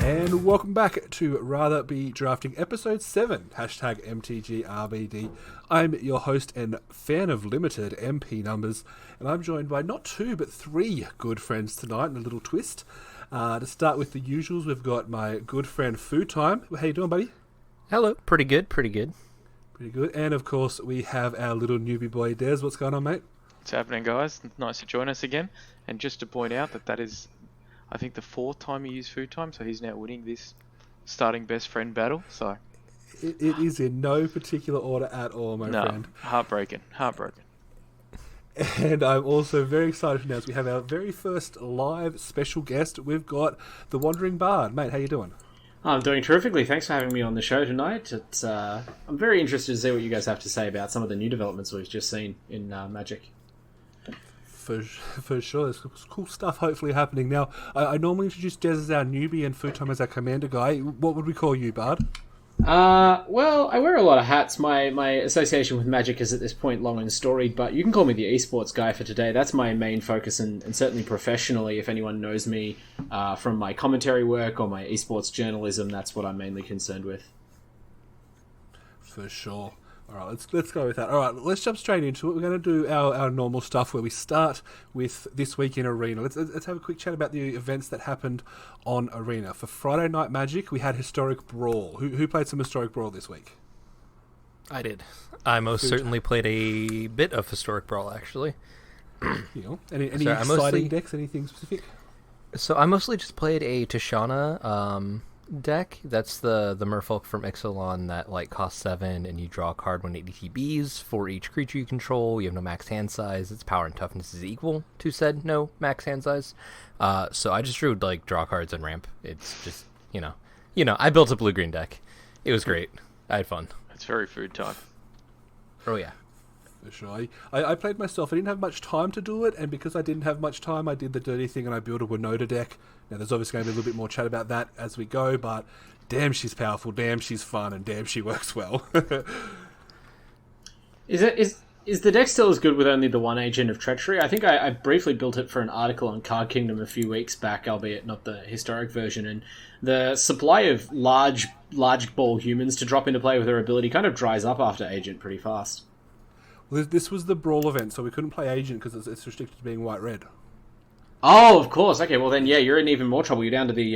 And welcome back to Rather Be Drafting Episode 7, hashtag MTGRBD. I'm your host and fan of limited MP numbers, and I'm joined by not two but three good friends tonight in a little twist. To start with the usuals, we've got my good friend Foodtime. How you doing, buddy? Hello. Pretty good. Pretty good. And of course, we have our little newbie boy, Des. What's going on, mate? What's happening, guys? Nice to join us again. And just to point out that is, I think, the fourth time he used Food Time, so he's now winning this starting best friend battle. So it is in no particular order at all, my friend. Heartbreaking. And I'm also very excited to announce we have our very first live special guest. We've got the Wandering Bard. Mate, how you doing? I'm doing terrifically. Thanks for having me on the show tonight. I'm very interested to see what you guys have to say about some of the new developments we've just seen in Magic. For sure, there's cool stuff hopefully happening. Now, I normally introduce Des as our newbie and Foodtime as our commander guy. What would we call you, Bard? Well, I wear a lot of hats. My association with Magic is at this point long and storied, but you can call me the esports guy for today. That's my main focus, and certainly professionally, if anyone knows me from my commentary work or my esports journalism, that's what I'm mainly concerned with. For sure. All right, let's go with that. All right, let's jump straight into it. We're going to do our normal stuff where we start with This Week in Arena. Let's have a quick chat about the events that happened on Arena. For Friday Night Magic, we had Historic Brawl. Who played some Historic Brawl this week? I did. I most certainly played a bit of Historic Brawl, actually. Any exciting decks? Anything specific? So I mostly just played a Tishana deck. That's the merfolk from Ixalan that costs 7 and you draw a card when it ETBs for each creature you control. You have no max hand size. Its power and toughness is equal to said no max hand size. So I just drew draw cards and ramp. It's just I built a blue-green deck. It was great. I had fun. It's very food time. Oh yeah. For sure. I played myself. I didn't have much time to do it, and because I didn't have much time, I did the dirty thing and I built a Winota deck. Now, there's obviously going to be a little bit more chat about that as we go, but damn, she's powerful, damn, she's fun, and damn, she works well. Is the deck still as good with only the one Agent of Treachery? I think I briefly built it for an article on Card Kingdom a few weeks back, albeit not the historic version, and the supply of large ball humans to drop into play with her ability kind of dries up after Agent pretty fast. Well, this was the Brawl event, so we couldn't play Agent because it's restricted to being white-red. Oh, of course. Okay, well then, yeah, you're in even more trouble. You're down to the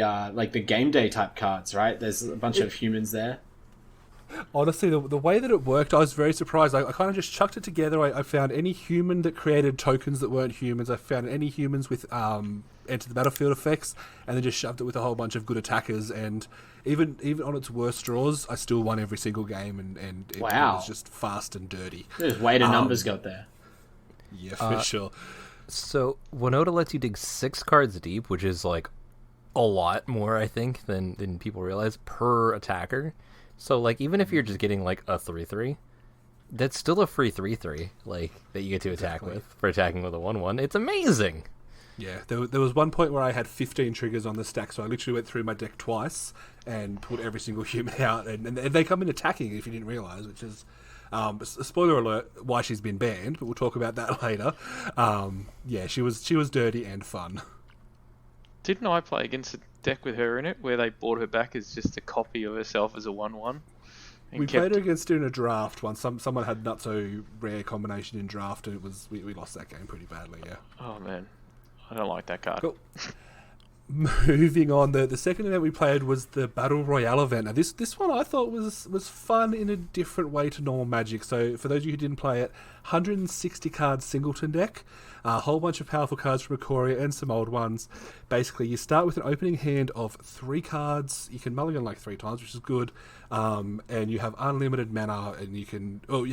the game day type cards, right? There's a bunch of humans there. Honestly, the way that it worked, I was very surprised. I kind of just chucked it together. I found any human that created tokens that weren't humans. I found any humans with enter the battlefield effects, and then just shoved it with a whole bunch of good attackers. And even on its worst draws, I still won every single game, and it was just fast and dirty. There's way to numbers got there. Yeah, for sure. So Winota lets you dig 6 cards deep, which is a lot more, I think, than people realize per attacker. So even if you're just getting a 3/3, that's still a free 3/3 that you get to attack with for attacking with a 1/1. It's amazing. Yeah, there was one point where I had 15 triggers on the stack, so I literally went through my deck twice and pulled every single human out, and they come in attacking if you didn't realize, which is spoiler alert why she's been banned, but we'll talk about that later. Yeah, she was dirty and fun. Didn't I play against a deck with her in it where they brought her back as just a copy of herself as a 1/1? We played her against her in a draft once. Someone had not so rare combination in draft, and we lost that game pretty badly. Yeah. Oh man, I don't like that card. Cool. Moving on, the second event we played was the Battle Royale event. Now this one I thought was fun in a different way to normal Magic. So for those of you who didn't play it, 160 card singleton deck, a whole bunch of powerful cards from Ikoria and some old ones. Basically, you start with an opening hand of 3 cards. You can mulligan 3 times, which is good. And you have unlimited mana, and you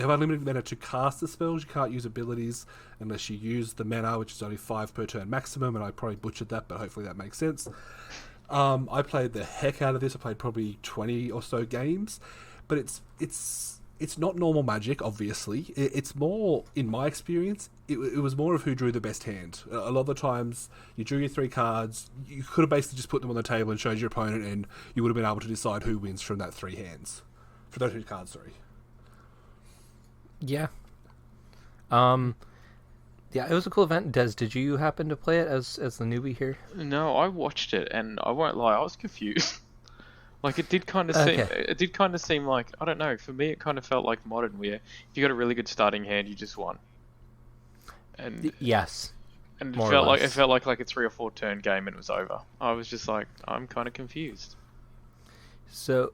have unlimited mana to cast the spells. You can't use abilities unless you use the mana, which is only 5 per turn maximum, and I probably butchered that, but hopefully that makes sense. I played the heck out of this. I played probably 20 or so games, but it's not normal Magic, obviously. It's more, in my experience, it was more of who drew the best hand. A lot of the times, you drew your 3 cards, you could have basically just put them on the table and showed your opponent, and you would have been able to decide who wins from that 3 hands. For those 2 cards, sorry. Yeah. Yeah, it was a cool event. Des, did you happen to play it as the newbie here? No, I watched it, and I won't lie, I was confused. Like it did kind of seem, Okay. it did kind of seem like, I don't know. For me, it kind of felt like modern, where if you got a really good starting hand, you just won. And Yes. and more or it less. felt like a 3 or 4 turn game, and it was over. I was just like, I'm kind of confused. So,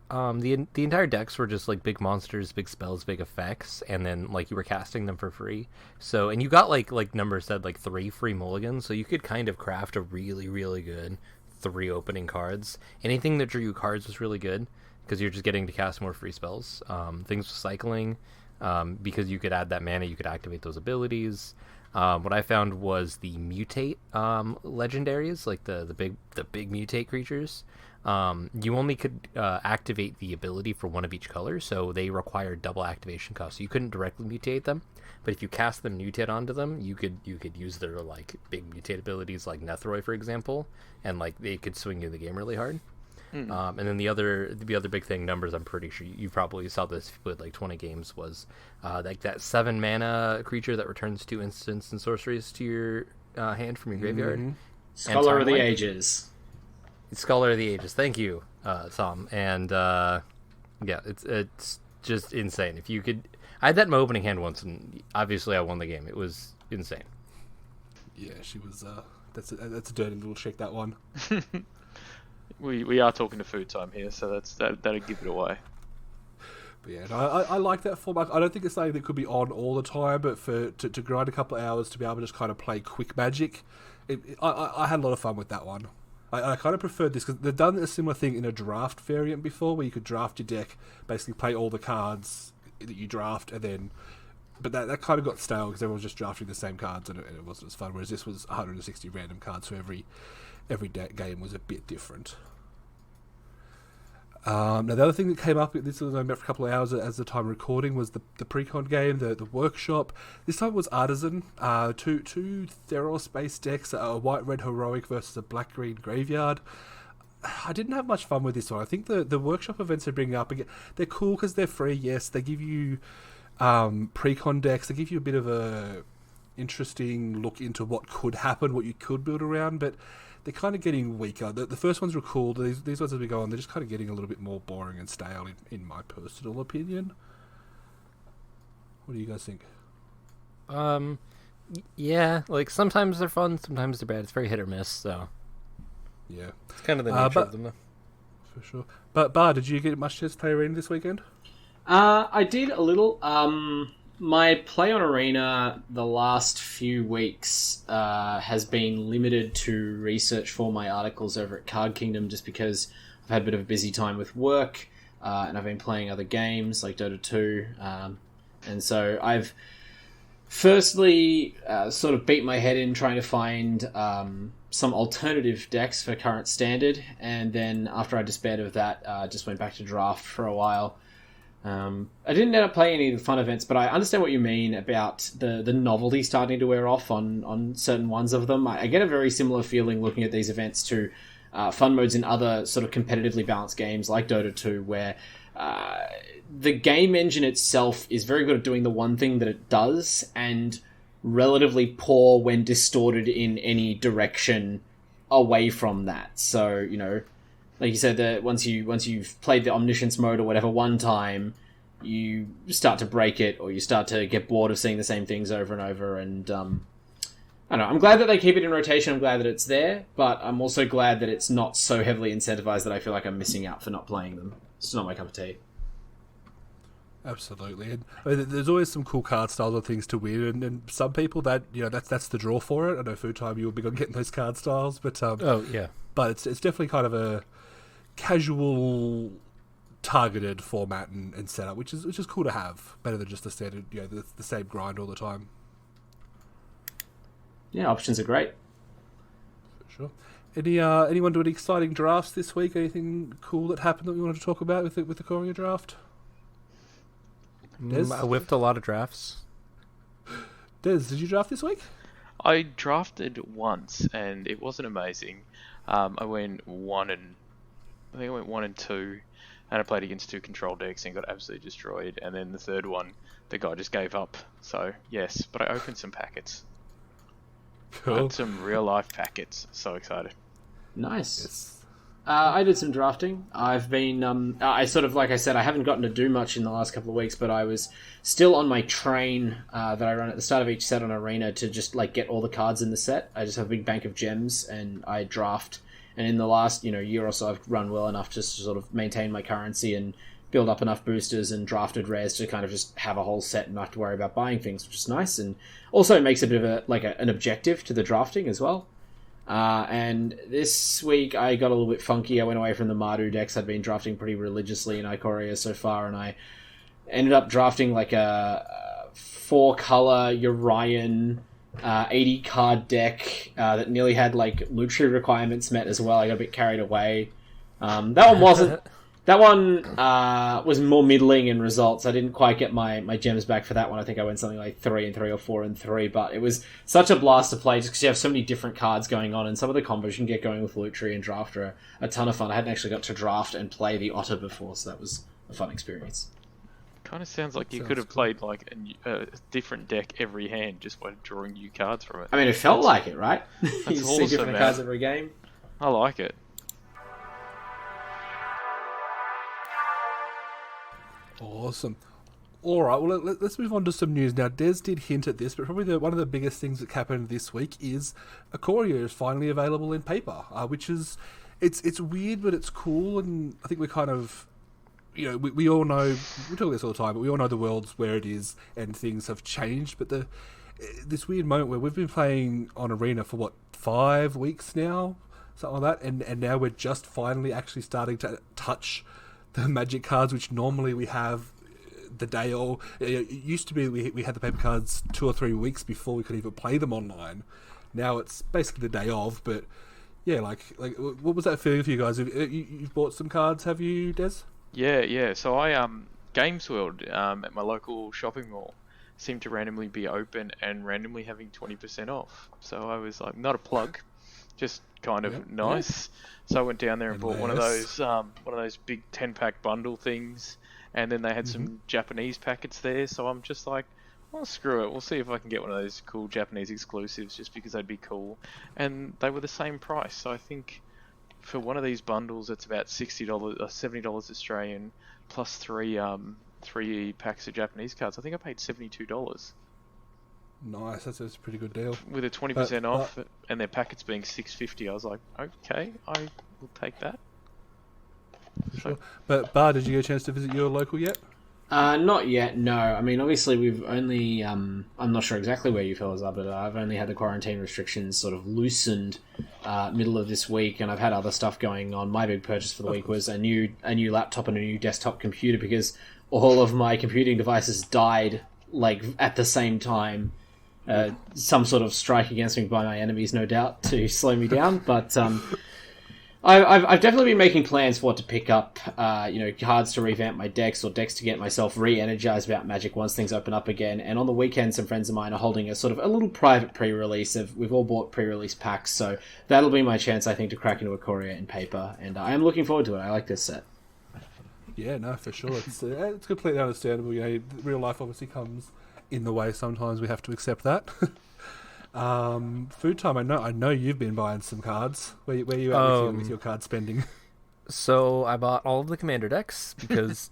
the entire decks were just like big monsters, big spells, big effects, and then like you were casting them for free. So, and you got like Number said, like 3 free mulligans, so you could kind of craft a really really good 3 opening cards. Anything that drew you cards was really good because you're just getting to cast more free spells. Things with cycling, because you could add that mana, you could activate those abilities. What I found was the mutate legendaries, like the big mutate creatures. You only could activate the ability for one of each color, so they required double activation cost. So you couldn't directly mutate them, but if you cast them mutate onto them, you could use their like big mutate abilities, like Nethroi, for example, and like they could swing you the game really hard. And then the other big thing, Numbers, I'm pretty sure you probably saw this with like 20 games, was like that 7 mana creature that returns 2 instants and sorceries to your hand from your graveyard. Scholar of the Timeline. Ages. Scholar of the Ages. Thank you, Tom. And yeah, it's just insane. If you could, I had that in my opening hand once, and obviously I won the game. It was insane. Yeah, she was. That's a dirty little trick, that one. We are talking to food time here, so that'll give it away. But yeah, no, I like that format. I don't think it's something that could be on all the time, but to grind a couple of hours to be able to just kind of play quick Magic, I had a lot of fun with that one. I kind of preferred this because they've done a similar thing in a draft variant before, where you could draft your deck, basically play all the cards that you draft, and then. But that kind of got stale because everyone was just drafting the same cards, and it wasn't as fun. Whereas this was 160 random cards, so every game was a bit different. Now the other thing that came up, this was only about for a couple of hours as the time recording, was the pre-con game, the workshop. This time it was Artisan, two Theros-based decks, a white-red heroic versus a black-green graveyard. I didn't have much fun with this one. I think the workshop events they're bringing up, again, they're cool because they're free, yes. They give you pre-con decks, they give you a bit of a interesting look into what could happen, what you could build around, but they're kind of getting weaker. The first ones were cool. These ones as we go on, they're just kind of getting a little bit more boring and stale, in my personal opinion. What do you guys think? Yeah, like sometimes they're fun, sometimes they're bad. It's very hit or miss, so Yeah, it's kind of the nature of them, though. for sure. But Bar, did you get much chance to play Arena this weekend? I did a little. My play on Arena the last few weeks has been limited to research for my articles over at Card Kingdom, just because I've had a bit of a busy time with work, and I've been playing other games like Dota 2, and so I've firstly sort of beat my head in trying to find some alternative decks for current standard, and then after I despaired of that, just went back to draft for a while. I didn't end up playing any of the fun events, but I understand what you mean about the novelty starting to wear off on certain ones of them. I get a very similar feeling looking at these events to fun modes in other sort of competitively balanced games like Dota 2, where the game engine itself is very good at doing the one thing that it does, and relatively poor when distorted in any direction away from that. So, you know, like you said, that once you've played the Omniscience mode or whatever one time, you start to break it, or you start to get bored of seeing the same things over and over. And I don't know. I'm glad that they keep it in rotation. I'm glad that it's there, but I'm also glad that it's not so heavily incentivized that I feel like I'm missing out for not playing them. It's not my cup of tea. Absolutely, and there's always some cool card styles or things to win, and some people that's the draw for it. I know Food Time, you were big on getting those card styles, but Oh yeah, but it's definitely kind of a casual, targeted format and setup, which is cool to have. Better than just the standard, the same grind all the time. Yeah, options are great. For sure. Anyone do any exciting drafts this week? Anything cool that happened that we wanted to talk about with the Ikoria draft? Des? I whiffed a lot of drafts. Des, did you draft this week? I drafted once, and it wasn't amazing. I went 1 and 2. and I played against 2 control decks and got absolutely destroyed. And then the third one, the guy just gave up. So yes, but I opened some packets. Cool. Some real life packets. So excited. Nice. Yes. I did some drafting. I've been, I sort of, like I said, I haven't gotten to do much in the last couple of weeks, but I was still on my train that I run at the start of each set on Arena to just like get all the cards in the set. I just have a big bank of gems and I draft. And in the last, year or so, I've run well enough just to sort of maintain my currency and build up enough boosters and drafted rares to kind of just have a whole set and not have to worry about buying things, which is nice. And also it makes a bit of an objective to the drafting as well. And this week I got a little bit funky. I went away from the Mardu decks I'd been drafting pretty religiously in Ikoria so far, and I ended up drafting like a 4-color Urian 80 card deck that nearly had like Lutri requirements met as well. I got a bit carried away. That one was more middling in results. I didn't quite get my gems back for that one. I think I went something like 3 and 3 or 4 and 3, but it was such a blast to play just because you have so many different cards going on, and some of the combos you can get going with Lutri and Draft are a ton of fun. I hadn't actually got to draft and play the Otter before, so that was a fun experience. Kind of sounds like you could have played like a different deck every hand just by drawing new cards from it. I mean, it felt like it, right? You That's see awesome, different man. cards every game. I like it. Awesome. All right, well, let's move on to some news now. Des did hint at this, but probably one of the biggest things that happened this week is Ikoria is finally available in paper, which is it's weird, but it's cool, and I think we're kind of, we all know, we talk this all the time, but we all know the world's where it is and things have changed. But this weird moment where we've been playing on Arena for 5 weeks now, something like that, and now we're just finally actually starting to touch the Magic cards, which normally we have the day, or it used to be we had the paper cards 2 or 3 weeks before we could even play them online. Now it's basically the day of, but yeah, like what was that feeling for you guys? You've bought some cards, have you, Des? Yeah. So I Games World at my local shopping mall seemed to randomly be open and randomly having 20% off. So I was like, not a plug, just kind of nice. So I went down there and bought one of those big 10-pack bundle things, and then they had some Japanese packets there. So I'm just like, well, screw it. We'll see if I can get one of those cool Japanese exclusives, just because they'd be cool. And they were the same price. So I think for one of these bundles, it's about $60 or $70 Australian plus three packs of Japanese cards. I think I paid $72. Nice, that's a pretty good deal. With a 20% off and their packets being $6.50, I was like, okay, I will take that. Sure. But Bar, did you get a chance to visit your local yet? Not yet, no. I mean, obviously we've only, I'm not sure exactly where you fellas are, but I've only had the quarantine restrictions sort of loosened middle of this week, and I've had other stuff going on. My big purchase for the week was a new laptop and a new desktop computer, because all of my computing devices died, like, at the same time. Some sort of strike against me by my enemies, no doubt, to slow me down, but I've definitely been making plans for what to pick up, cards to revamp my decks, or decks to get myself re-energized about Magic once things open up again. And on the weekend, some friends of mine are holding a little private pre-release. We've all bought pre-release packs, so that'll be my chance, I think, to crack into Ikoria in paper, and I am looking forward to it. I like this set. Yeah, no, for sure. It's completely understandable. Real life obviously comes in the way. Sometimes we have to accept that. Food time. I know you've been buying some cards. Where you at with your card spending? So I bought all of the Commander decks because,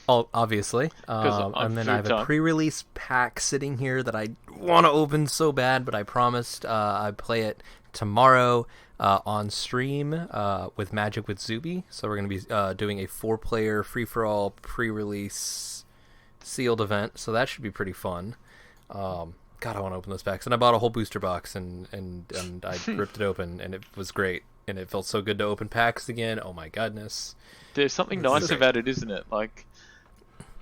obviously, and then I have a pre-release pack sitting here that I want to open so bad, but I promised I'd play it tomorrow on stream with Magic with Zuby. So we're going to be doing a 4-player free-for-all pre-release sealed event. So that should be pretty fun. God, I want to open those packs. And I bought a whole booster box and I ripped it open, and it was great. And it felt so good to open packs again. Oh my goodness. There's something nice about it, isn't it? Like,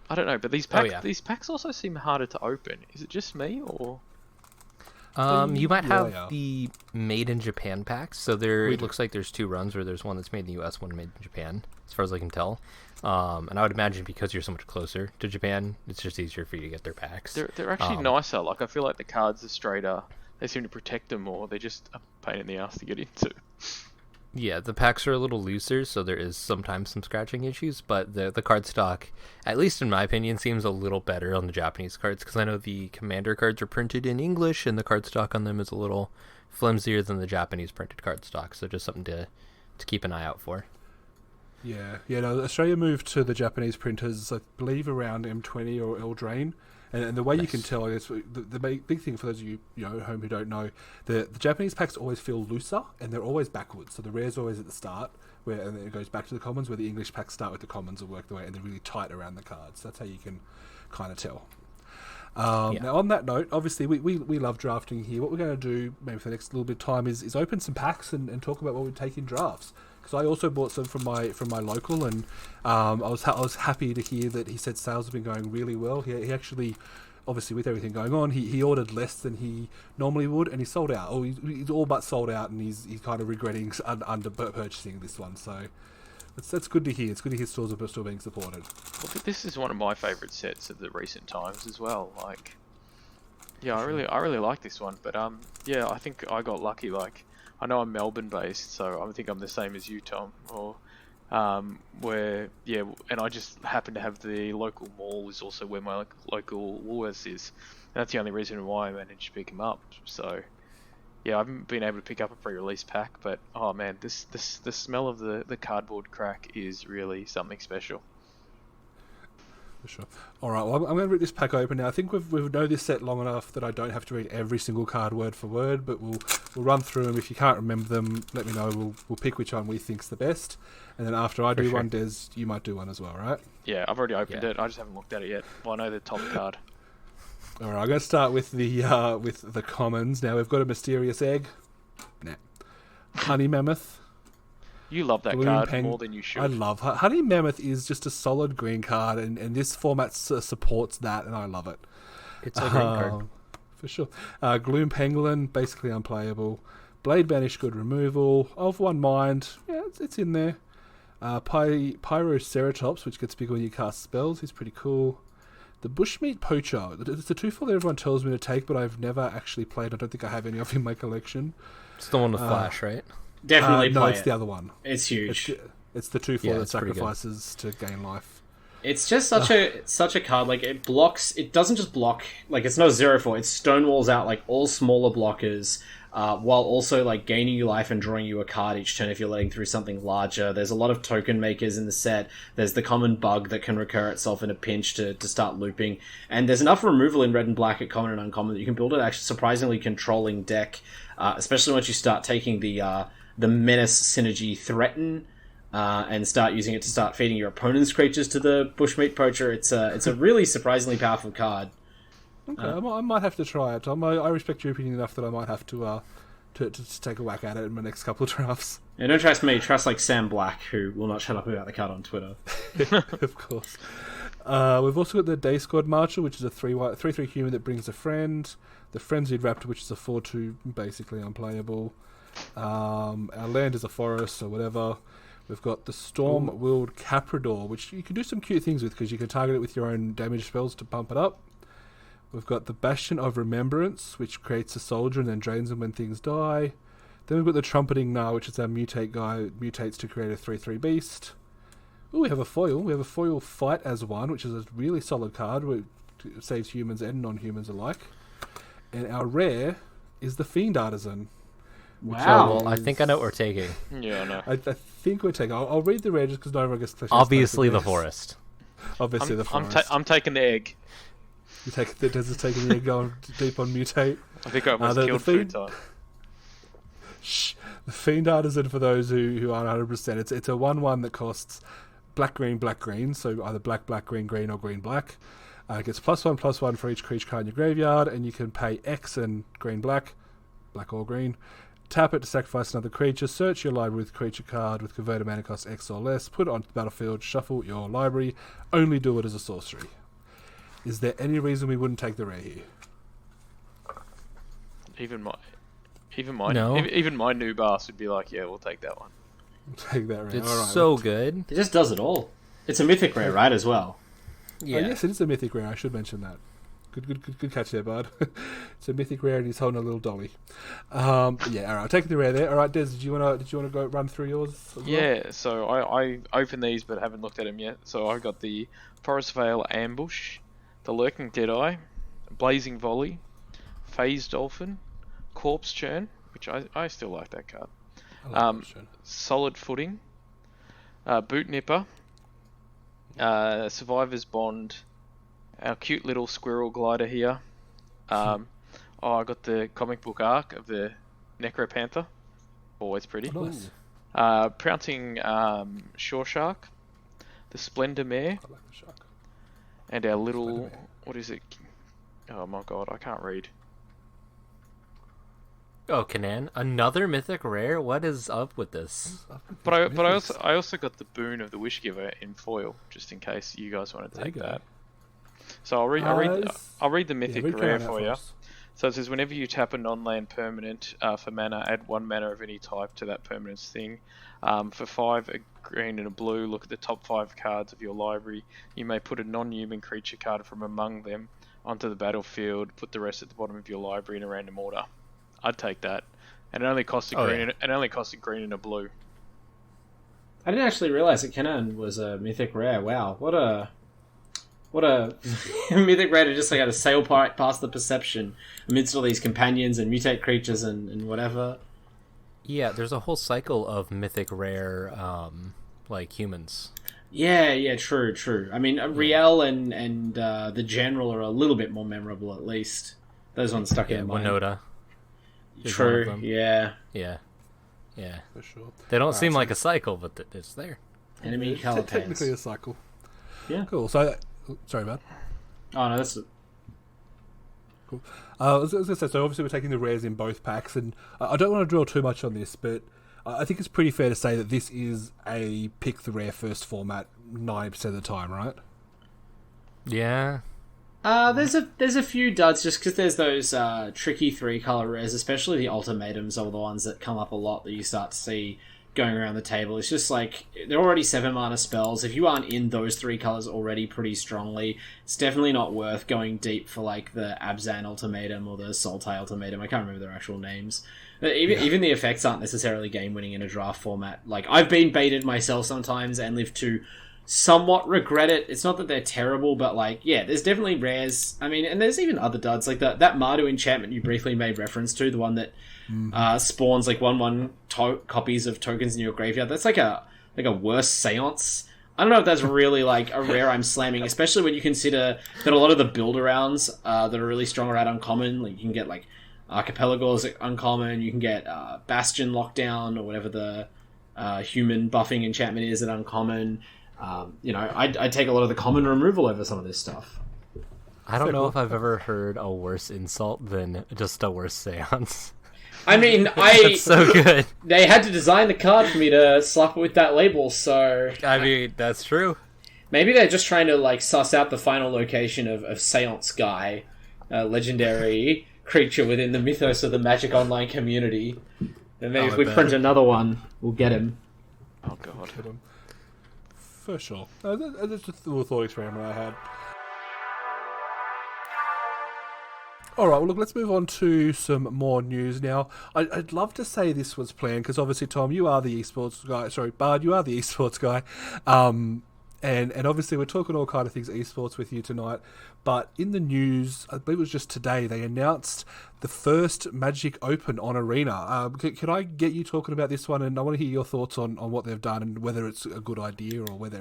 I don't know, but these packs also seem harder to open. Is it just me, or? You might have the made in Japan packs. So it looks like there's 2 runs where there's one that's made in the US, one made in Japan, as far as I can tell. And I would imagine because you're so much closer to Japan, it's just easier for you to get their packs. They're actually nicer. Like, I feel like the cards are straighter. They seem to protect them more. They're just a pain in the ass to get into. Yeah, the packs are a little looser, so there is sometimes some scratching issues, but the card stock, at least in my opinion, seems a little better on the Japanese cards, because I know the Commander cards are printed in English, and the card stock on them is a little flimsier than the Japanese printed card stock, so just something to keep an eye out for. Yeah. No, Australia moved to the Japanese printers, I believe, around M20 or Eldraine. And the way you can tell, I guess, the big thing for those of you at home who don't know, the Japanese packs always feel looser, and they're always backwards. So the rare's always at the start, and then it goes back to the commons, where the English packs start with the commons and work their way, and they're really tight around the cards. That's how you can kind of tell. Now, on that note, obviously, we love drafting here. What we're going to do, maybe for the next little bit of time, is open some packs and talk about what we take in drafts. Because I also bought some from my local, and I was happy to hear that he said sales have been going really well. He actually, obviously with everything going on, he ordered less than he normally would, and he sold out. Oh, he's all but sold out, and he's kind of regretting under purchasing this one. So that's good to hear. It's good to hear stores are still being supported. Well, this is one of my favourite sets of the recent times as well. Like, yeah, I really like this one. But yeah, I think I got lucky. Like, I know I'm Melbourne based, so I think I'm the same as you, Tom. Or where, yeah, and I just happen to have the local mall is also where my local Woolworths is. And that's the only reason why I managed to pick him up. So, yeah, I haven't been able to pick up a pre-release pack, but oh man, the smell of the cardboard crack is really something special. For sure. All right, well, I'm going to rip this pack open now. I think we've known this set long enough that I don't have to read every single card word for word, but we'll run through them. If you can't remember them, let me know. We'll pick which one we think's the best, and then after I do one, Des, you might do one as well, right? Yeah, I've already opened it. I just haven't looked at it yet. Well, I know the top card. All right, I'm going to start with the commons. Now we've got a mysterious egg, honey mammoth. You love that card more than you should. I love honey mammoth. Is just a solid green card, and this format supports that, and I love it. It's a green card for sure. Gloom Pangolin, basically unplayable. Blade Banish, good removal. Of One Mind, yeah, it's in there. Pyroceratops, which gets big when you cast spells, is pretty cool. The Bushmeat Poacher, it's the 2-4 that everyone tells me to take, but I've never actually played. I don't think I have any of in my collection. It's the one with Flash, right? Definitely play no, it's the other one. It's huge. It's the 2-4 that sacrifices to gain life. It's just such a card. Like, it blocks. It doesn't just block. Like, it's not 0-4. It stonewalls out like all smaller blockers, while also like gaining you life and drawing you a card each turn if you're letting through something larger. There's a lot of token makers in the set. There's the common bug that can recur itself in a pinch to start looping, and there's enough removal in red and black at common and uncommon that you can build an actually surprisingly controlling deck, especially once you start taking the Menace synergy Threaten, and start using it to start feeding your opponent's creatures to the Bushmeat Poacher. It's a really surprisingly powerful card. Okay, I might have to try it. I respect your opinion enough that I might have to take a whack at it in my next couple of drafts. Yeah, don't trust me. Trust like Sam Black, who will not shut up about the card on Twitter. Of course. We've also got the Day Squad Marcher, which is a 3/3 human that brings a friend. The Frenzied Raptor, which is a 4/2, basically unplayable. Our land is a forest or whatever. We've got the Storm-Willed Caprador, which you can do some cute things with because you can target it with your own damage spells to pump it up. We've got the Bastion of Remembrance, which creates a soldier and then drains them when things die. Then we've got the Trumpeting Gnar, which is our mutate guy, mutates to create a 3/3 beast. Ooh, we have a foil. We have a foil Fight as One, which is a really solid card. It saves humans and non-humans alike. And our rare is the Fiend Artisan. Wow. Well, I think I know what we're taking. Yeah, I know. I think we're taking... I'll read the rare just because no one gets... Obviously the forest. Obviously the forest. I'm taking the egg. You take the Desert taking the egg going deep on mutate. I think I almost killed Foodtime. Shh. The Fiend Artisan, for those who aren't 100%, it's a 1/1 that costs black, green, so either black, green, or green, black. It gets +1/+1 for each creature card in your graveyard, and you can pay X and green, black or green. Tap it to sacrifice another creature, search your library with creature card with converted mana cost X or less, put it onto the battlefield, shuffle your library, only do it as a sorcery. Is there any reason we wouldn't take the rare here? Even my noob ass would be like, yeah, we'll take that one. We'll take that rare. It's All right, so good. It just does it all. It's a mythic rare, right, as well? Yeah. Oh, yes, it is a mythic rare. I should mention that. Good catch there, bud. It's a mythic rare and he's holding a little dolly. Yeah, all right. Taking the rare there. All right, Des, did you wanna go run through yours? As well? Yeah, so I opened these but haven't looked at them yet. So I got the Forest Vale Ambush, the Lurking Deadeye, Blazing Volley, Phase Dolphin, Corpse Churn, which I still like that card. I like Corpse Churn. Solid Footing, Boot Nipper, Survivor's Bond, our cute little squirrel glider here. I got the comic book arc of the Necropanther, always pretty. Oh, nice. Pouncing Shore Shark, the Splendor Mare, I like the shark. and our little, Splendor Mare. what is it? Oh my god, I can't read. Oh, Kanan, another mythic rare? What is up with this? But I also got the Boon of the Wish Giver in foil, just in case you guys want to There you take go. that. So I'll read the mythic read rare Karen out for you. us. So it says, whenever you tap a non-land permanent for mana, add 1 mana of any type to that permanent's thing. For 5, a green and a blue, look at the top 5 cards of your library. You may put a non-human creature card from among them onto the battlefield. Put the rest at the bottom of your library in a random order. I'd take that. And it only costs a green. Yeah. It only costs a green and a blue. I didn't actually realize that Kanan was a mythic rare. Wow, what a mythic rare to just like sail past the perception amidst all these companions and mutate creatures and whatever. Yeah, there's a whole cycle of mythic rare, like humans. Yeah, true. I mean, Riel and the General are a little bit more memorable, at least. Those ones stuck in mind. Winota. is one of True, them. yeah. Yeah. For sure. They don't seem so- like a cycle, but it's there. Enemy It's color technically paints. a cycle. Yeah. Cool. So, sorry, man. Oh, no, that's... Cool. I was going to say, so obviously we're taking the rares in both packs, and I don't want to dwell too much on this, but I think it's pretty fair to say that this is a pick the rare first format 90% of the time, right? Yeah. There's a few duds just because there's those tricky 3-color rares, especially the ultimatums are the ones that come up a lot that you start to see going around the table. It's just like, they're already 7 mana spells. If you aren't in those 3 colors already pretty strongly, it's definitely not worth going deep for like the Abzan Ultimatum or the Sultai Ultimatum. I can't remember their actual names. Even the effects aren't necessarily game winning in a draft format. Like, I've been baited myself sometimes and lived to somewhat regret it. It's not that they're terrible, but like, yeah, there's definitely rares. I mean, and there's even other duds, like that Mardu enchantment you briefly made reference to, the one that spawns like 1/1 copies of tokens in your graveyard. That's like a worse seance. I don't know if that's really like a rare I'm slamming, especially when you consider that a lot of the build arounds that are really strong are at uncommon. Like, you can get like Archipelagos at uncommon, you can get Bastion Lockdown or whatever the human buffing enchantment is at uncommon. I'd take a lot of the common removal over some of this stuff. I don't Fair know cool. if I've ever heard a worse insult than just a worse seance. I mean, It's so good. they had to design the card for me to slap it with that label, so I mean, that's true. maybe they're just trying to like suss out the final location of Seance Guy, a legendary creature within the mythos of the Magic Online community. And maybe if I we bet. print another one, we'll get him. Oh god. For sure. That's just a little thought experiment I had. Alright, well look, let's move on to some more news now. I'd love to say this was planned, because obviously, Tom, you are the esports guy. Sorry, Bard, you are the esports guy. And obviously we're talking all kind of things esports with you tonight. But in the news, I believe it was just today, they announced the first Magic Open on Arena. Can I get you talking about this one? And I want to hear your thoughts on what they've done and whether it's a good idea or whether,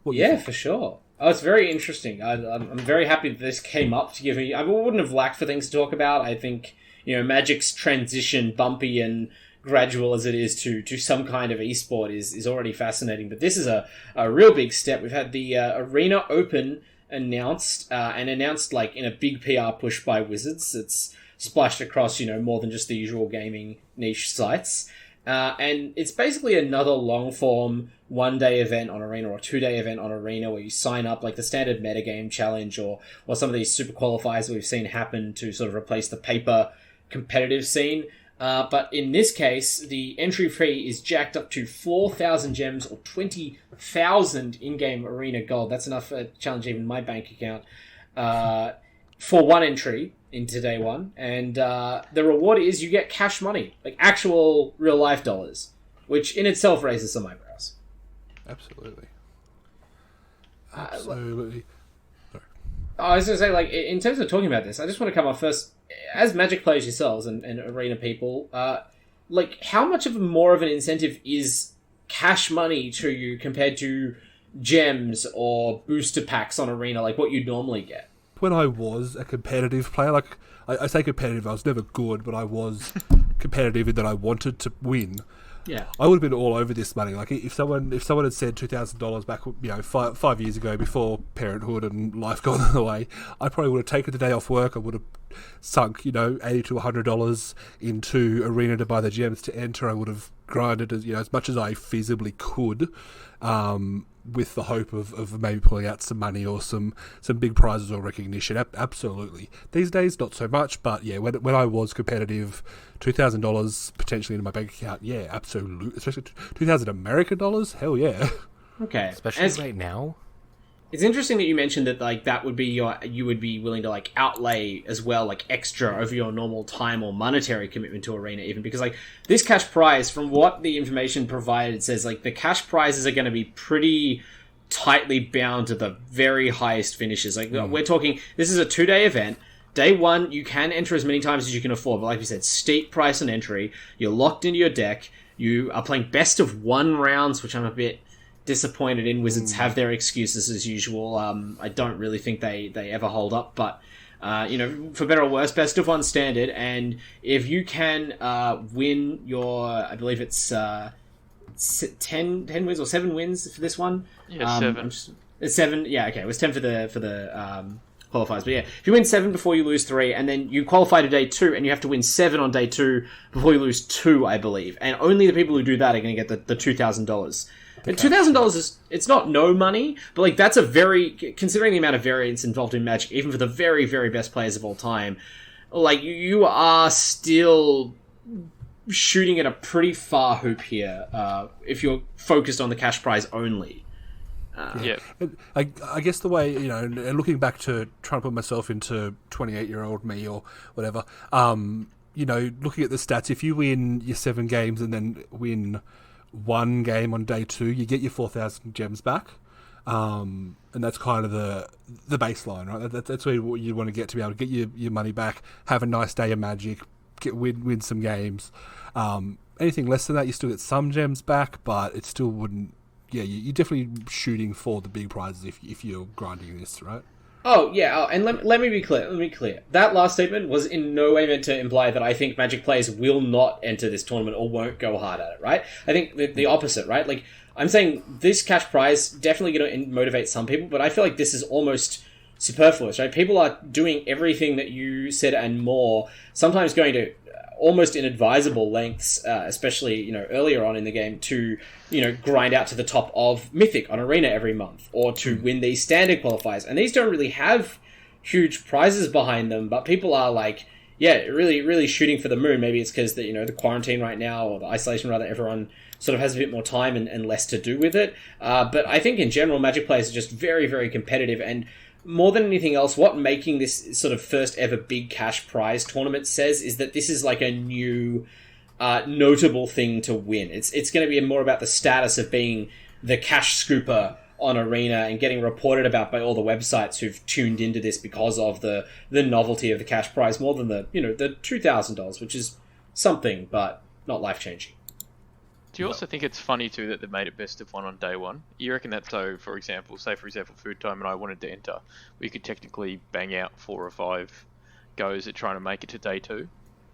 what you Yeah, think. for sure. Oh, it's very interesting. I'm very happy that this came up to give me... I wouldn't have lacked for things to talk about. I think, Magic's transition, bumpy and gradual as it is to some kind of esport, is already fascinating. But this is a real big step. We've had the Arena Open announced, and announced like in a big PR push by Wizards. It's splashed across, more than just the usual gaming niche sites. And it's basically another long-form 1-day event on Arena or 2-day event on Arena where you sign up like the standard metagame challenge or some of these super qualifiers that we've seen happen to sort of replace the paper competitive scene. But in this case, the entry fee is jacked up to 4,000 gems or 20,000 in-game Arena gold. That's enough to challenge even my bank account. for one entry into day one, and the reward is you get cash money, like actual real life dollars, which in itself raises some eyebrows. Absolutely. Absolutely. I was going to say, like, in terms of talking about this, I just want to come off first, as Magic players yourselves and Arena people, like, how much of more of an incentive is cash money to you compared to gems or booster packs on Arena, like what you'd normally get? When I was a competitive player, like, I say competitive, I was never good, but I was competitive in that I wanted to win. Yeah, I would have been all over this money. Like if someone had said $2,000 back, 5 years ago, before parenthood and life got in the way, I probably would have taken the day off work. I would have sunk, $80 to $100 into Arena to buy the gems to enter. I would have grinded as much as I feasibly could, with the hope of maybe pulling out some money or some big prizes or recognition. Absolutely. These days, not so much, but yeah, when I was competitive, $2,000 potentially into my bank account, yeah, absolutely. Especially 2,000 American dollars, hell yeah. Okay. Especially right now. It's interesting that you mentioned that, like, that would be you would be willing to, like, outlay as well, like, extra over your normal time or monetary commitment to Arena, even because, like, this cash prize, from what the information provided, says, like, the cash prizes are going to be pretty tightly bound to the very highest finishes. Like, we're talking, this is a 2-day event. Day one, you can enter as many times as you can afford, but like we said, steep price on entry. You're locked into your deck. You are playing best of 1 rounds, which I'm a bit disappointed in. Wizards have their excuses as usual. I don't really think they ever hold up, but for better or worse, best of 1 standard. And if you can win your, I believe it's 10 wins or 7 wins for this one. Yeah, 7. It's 7. Yeah, okay. It was 10 for the qualifiers, but yeah, if you win 7 before you lose 3, and then you qualify to day 2, and you have to win 7 on day 2 before you lose 2, I believe, and only the people who do that are going to get the $2,000. And $2,000 is, it's not no money, but like that's a very, considering the amount of variance involved in Magic, even for the very, very best players of all time, like you are still shooting at a pretty far hoop here if you're focused on the cash prize only. Yeah. I guess the way, and looking back to trying to put myself into 28-year-old me or whatever, looking at the stats, if you win your 7 games and then win 1 game on day 2, you get your 4,000 gems back. And that's kind of the baseline, right? That's where you want to get to be able to get your money back, have a nice day of Magic, win some games. Anything less than that, you still get some gems back, but it still wouldn't. Yeah, you're definitely shooting for the big prizes if you're grinding this, right? Oh, yeah, and let me be clear. That last statement was in no way meant to imply that I think Magic players will not enter this tournament or won't go hard at it, right? I think the opposite, right? Like, I'm saying this cash prize definitely going to motivate some people, but I feel like this is almost superfluous, right? People are doing everything that you said and more, sometimes going to almost inadvisable lengths, especially, earlier on in the game, to, grind out to the top of Mythic on Arena every month, or to win these standard qualifiers. And these don't really have huge prizes behind them, but people are like, yeah, really, really shooting for the moon. Maybe it's because the quarantine right now, or the isolation rather, everyone sort of has a bit more time and less to do with it. But I think in general, Magic players are just very, very competitive, and more than anything else, what making this sort of first ever big cash prize tournament says is that this is like a new notable thing to win. It's going to be more about the status of being the cash scooper on Arena and getting reported about by all the websites who've tuned into this because of the novelty of the cash prize, more than the $2,000, which is something, but not life-changing. Do you also think it's funny too that they made it best of 1 on day 1? You reckon that, so for example, Food Time and I wanted to enter, we could technically bang out 4 or 5 goes at trying to make it to day 2?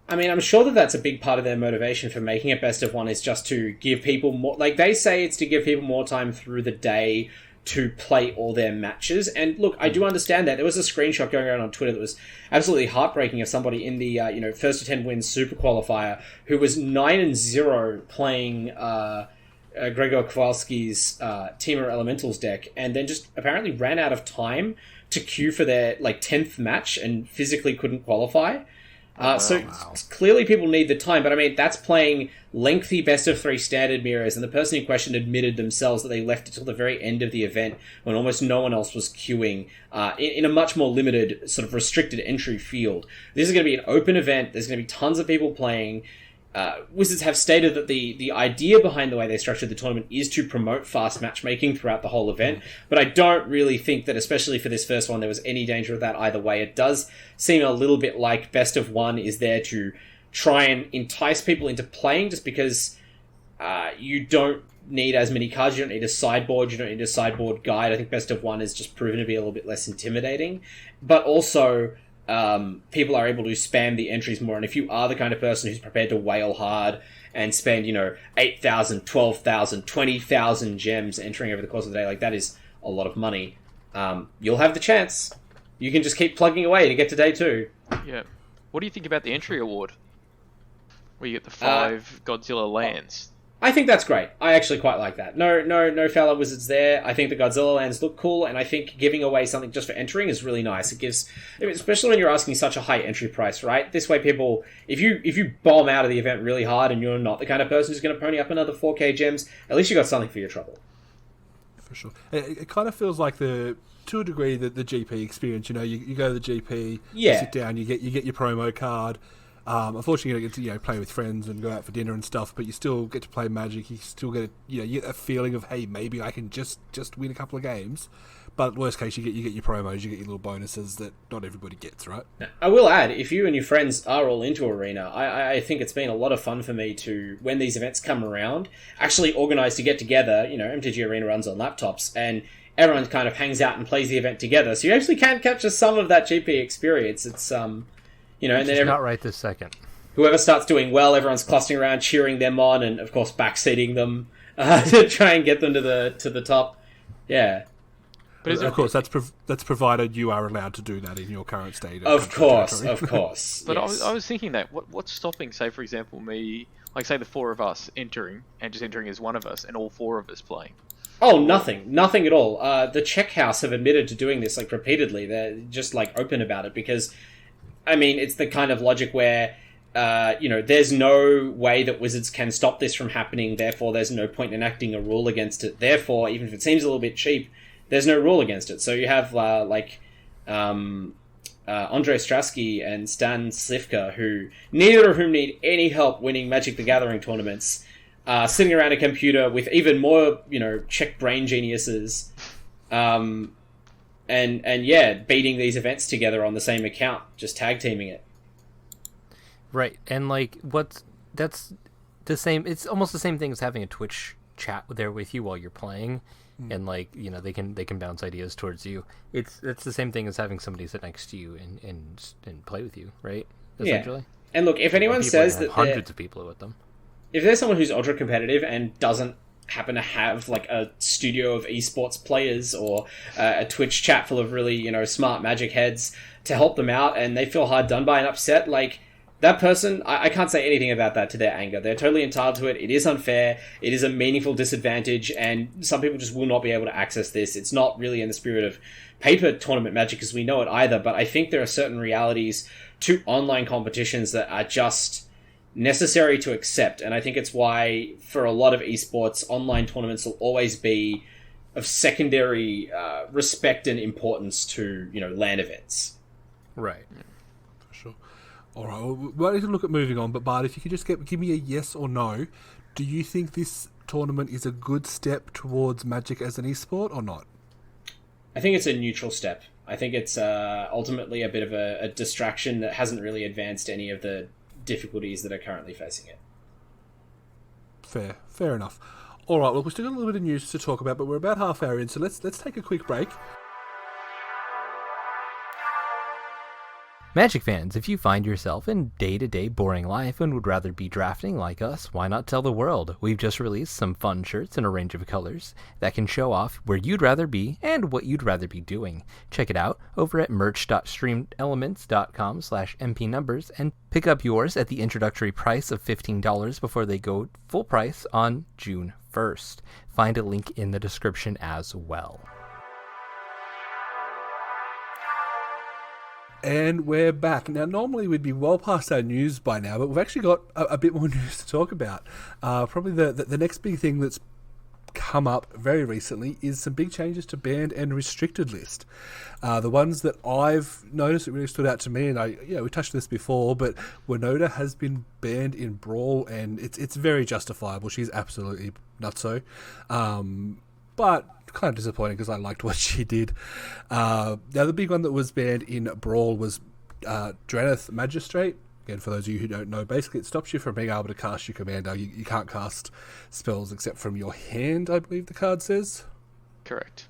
I mean, I'm sure that that's a big part of their motivation for making it best of 1 is just to give people more, like they say it's to give people more time through the day to play all their matches. And look, I do understand that. There was a screenshot going around on Twitter that was absolutely heartbreaking of somebody in the first to 10 wins super qualifier who was 9-0 playing Gregor Kowalski's Temur Elementals deck, and then just apparently ran out of time to queue for their 10th match and physically couldn't qualify. Clearly people need the time, but I mean, that's playing lengthy best-of-3 standard mirrors, and the person in question admitted themselves that they left it till the very end of the event when almost no one else was queuing in a much more limited, sort of restricted entry field. This is going to be an open event. There's going to be tons of people playing. Wizards have stated that the idea behind the way they structured the tournament is to promote fast matchmaking throughout the whole event, but I don't really think that, especially for this first one, there was any danger of that either way. It does seem a little bit like best of one is there to try and entice people into playing, just because you don't need as many cards, you don't need a sideboard, you don't need a sideboard guide. I think best of one is just proven to be a little bit less intimidating, but also people are able to spam the entries more, and if you are the kind of person who's prepared to wail hard and spend, 8,000, 12,000, 20,000 gems entering over the course of the day, like that is a lot of money, you'll have the chance. You can just keep plugging away to get to day 2. Yeah. What do you think about the entry award? Where you get the 5 Godzilla lands. I think that's great. I actually quite like that. No fellow wizards there. I think the Godzilla lands look cool, and I think giving away something just for entering is really nice. It gives, especially when you're asking such a high entry price, right? This way people, if you bomb out of the event really hard and you're not the kind of person who's going to pony up another 4k gems, at least you got something for your trouble. For sure. It kind of feels like to a degree, the GP experience. You go to the GP, you sit down, you get your promo card. Unfortunately, you don't get to play with friends and go out for dinner and stuff, but you still get to play Magic. You still get you get that feeling of, hey, maybe I can just win a couple of games. But worst case, you get your promos, you get your little bonuses that not everybody gets, right? Now, I will add, if you and your friends are all into Arena, I think it's been a lot of fun for me to, when these events come around, actually organise to get together. MTG Arena runs on laptops, and everyone kind of hangs out and plays the event together, so you actually can capture some of that GP experience. It's and then not right this second. Whoever starts doing well, everyone's clustering around, cheering them on, and of course backseating them to try and get them to the top. Yeah, but of course that's provided you are allowed to do that in your current state. Of course. But yes. I was thinking that what's stopping, say for example, me, like say the 4 of us entering and just entering as one of us, and all 4 of us playing. Oh, nothing at all. The Czech House have admitted to doing this repeatedly. They're just open about it because, I mean, it's the kind of logic where, there's no way that Wizards can stop this from happening, therefore there's no point in enacting a rule against it. Therefore, even if it seems a little bit cheap, there's no rule against it. So you have, Andrei Strasky and Stan Slivka, who, neither of whom need any help winning Magic the Gathering tournaments, sitting around a computer with even more, Czech brain geniuses, and beating these events together on the same account, just tag teaming it. Right, and that's the same. It's almost the same thing as having a Twitch chat there with you while you're playing, and they can bounce ideas towards you. It's the same thing as having somebody sit next to you and play with you, right? Essentially. Yeah. And look, if anyone says that hundreds of people with them, if there's someone who's ultra competitive and doesn't happen to have a studio of esports players or a Twitch chat full of really smart Magic heads to help them out, and they feel hard done by and upset, that person, I can't say anything about that to their anger. They're totally entitled to it. It is unfair. It is a meaningful disadvantage, and some people just will not be able to access this. It's not really in the spirit of paper tournament Magic as we know it either, but I think there are certain realities to online competitions that are just necessary to accept, and I think it's why, for a lot of esports, online tournaments will always be of secondary respect and importance to, LAN events. Right. For sure. All right, well, we'll need to look at moving on, but Bart, if you could just give me a yes or no, do you think this tournament is a good step towards Magic as an esport or not? I think it's a neutral step. I think it's ultimately a bit of a distraction that hasn't really advanced any of the difficulties that are currently facing it. Fair enough. All right, well, we've still got a little bit of news to talk about, but we're about half hour in, so let's take a quick break. Magic fans, if you find yourself in day-to-day boring life and would rather be drafting like us, why not tell the world? We've just released some fun shirts in a range of colors that can show off where you'd rather be and what you'd rather be doing. Check it out over at merch.streamelements.com/mpnumbers and pick up yours at the introductory price of $15 before they go full price on June 1st. Find a link in the description as well. And we're back. Now, normally we'd be well past our news by now, but we've actually got a bit more news to talk about. Probably the next big thing that's come up very recently is some big changes to banned and restricted list. The ones that I've noticed that really stood out to me, and we touched on this before, but Winota has been banned in Brawl, and it's very justifiable. She's absolutely nutso. But kind of disappointing because I liked what she did. The other big one that was banned in Brawl was Jenna the Magistrate. Again, for those of you who don't know, basically it stops you from being able to cast your commander. You can't cast spells except from your hand, I believe the card says. Correct.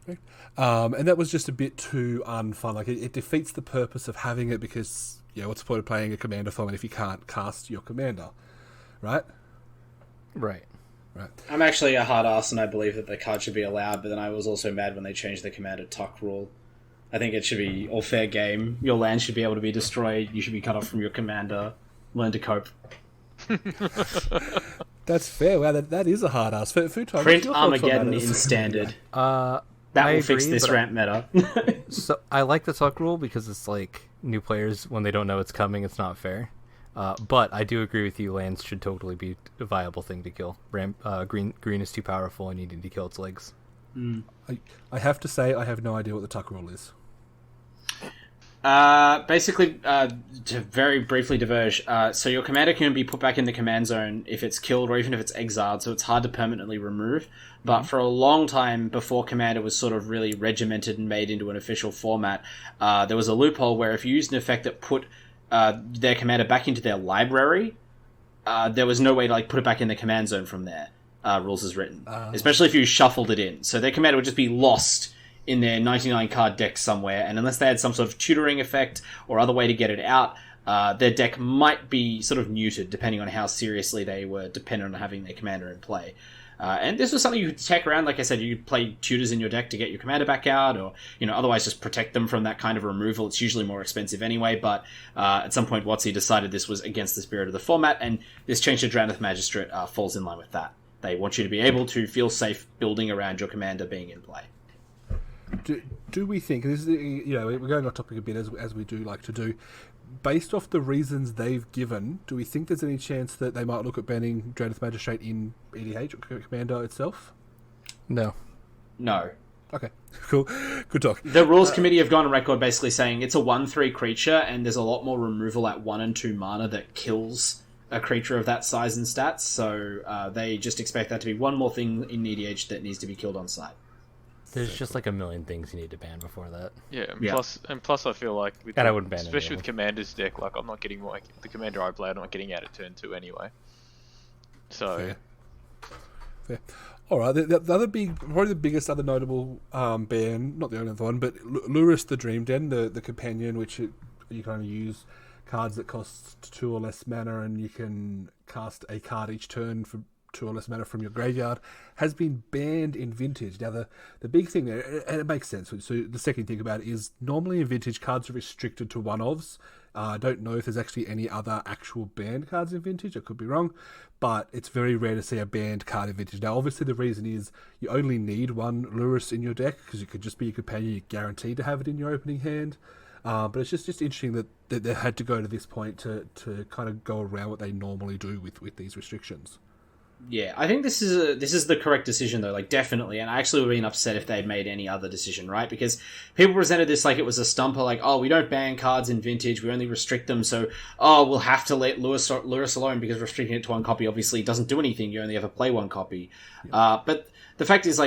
Okay. And that was just a bit too unfun. Like it defeats the purpose of having it because, what's the point of playing a commander format if you can't cast your commander, right? Right. Right. I'm actually a hard ass and I believe that the card should be allowed, but then I was also mad when they changed the commander tuck rule. I think it should be all fair game. Your land should be able to be destroyed. You should be cut off from your commander. Learn to cope. That's fair. Wow, that is a hard ass. Foodtime, Print Armageddon in standard. That will fix this ramp meta. So I like the tuck rule because it's like new players, when they don't know it's coming, it's not fair. But I do agree with you, lands should totally be a viable thing to kill. Green is too powerful and you need to kill its legs. I have to say I have no idea what the tuck rule is. Basically, to very briefly diverge, so your commander can be put back in the command zone if it's killed or even if it's exiled, so it's hard to permanently remove. But for a long time, before commander was sort of really regimented and made into an official format, there was a loophole where if you used an effect that put their commander back into their library, there was no way to put it back in the command zone from there. Rules as written, especially if you shuffled it in. So their commander would just be lost in their 99 card deck somewhere, and unless they had some sort of tutoring effect or other way to get it out, their deck might be sort of neutered depending on how seriously they were dependent on having their commander in play. And this was something you could check around. Like I said, you could play tutors in your deck to get your commander back out, or otherwise just protect them from that kind of removal. It's usually more expensive anyway, but at some point WotC decided this was against the spirit of the format, and this change to Jenna the Magistrate falls in line with that. They want you to be able to feel safe building around your commander being in play. Do we think, this is, we're going off topic a bit as we do like to do, based off the reasons they've given, do we think there's any chance that they might look at banning Jenna the Magistrate in EDH or Commander itself? No. Okay, cool. Good talk. The Rules Committee have gone on record basically saying it's a 1/3 creature, and there's a lot more removal at 1 and 2 mana that kills a creature of that size and stats, so they just expect that to be one more thing in EDH that needs to be killed on site. There's just a million things you need to ban before that. Yeah, plus I feel like I wouldn't ban especially with Commander's deck, I'm not getting the Commander I play, I'm not getting out at turn 2 anyway. So Fair. All right, the other probably the biggest other notable ban, not the only other one, but Lurrus the Dream Den, the companion, which you can only use cards that cost 2 or less mana, and you can cast a card each turn for 2 or less mana from your graveyard, has been banned in Vintage. Now, the big thing there, and it makes sense, so the second thing about it is normally in Vintage, cards are restricted to one-ofs. I don't know if there's actually any other actual banned cards in Vintage, I could be wrong, but it's very rare to see a banned card in Vintage. Now, obviously, the reason is you only need one Lurrus in your deck, because it could just be your companion, you're guaranteed to have it in your opening hand. But it's just interesting that they had to go to this point to kind of go around what they normally do with these restrictions. Yeah, I think this is the correct decision though, definitely. And I actually would have been upset if they'd made any other decision, right? Because people presented this like it was a stumper, we don't ban cards in Vintage, we only restrict them, so we'll have to let Lurrus alone because restricting it to 1 copy obviously doesn't do anything. You only ever play 1 copy. Yeah. But the fact is,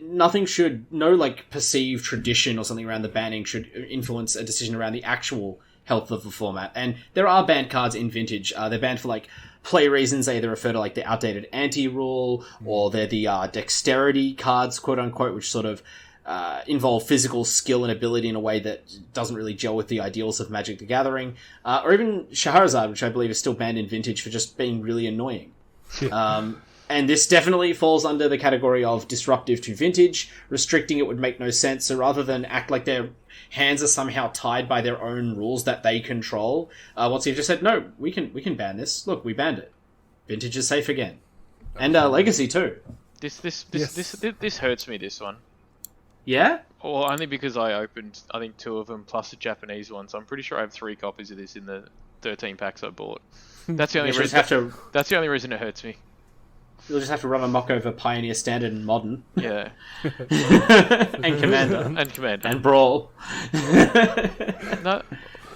nothing should, no perceived tradition or something around the banning should influence a decision around the actual health of the format. And there are banned cards in Vintage. They're banned for play reasons. They either refer to the outdated anti-rule, or they're the dexterity cards, quote unquote, which sort of involve physical skill and ability in a way that doesn't really gel with the ideals of Magic the Gathering. Or even Shahrazad, which I believe is still banned in Vintage for just being really annoying. And this definitely falls under the category of disruptive to Vintage. Restricting it would make no sense. So rather than act like their hands are somehow tied by their own rules that they control, once you've just said, no, we can ban this. Look, we banned it. Vintage is safe again. And Legacy too. This hurts me, this one. Yeah? Well, only because I opened, I think, 2 of them plus a Japanese one, so I'm pretty sure I have 3 copies of this in the 13 packs I bought. That's the only reason. That's the only reason it hurts me. You'll just have to run amok over Pioneer, Standard, and Modern. Yeah. And Commander. And Commander. And Brawl. No,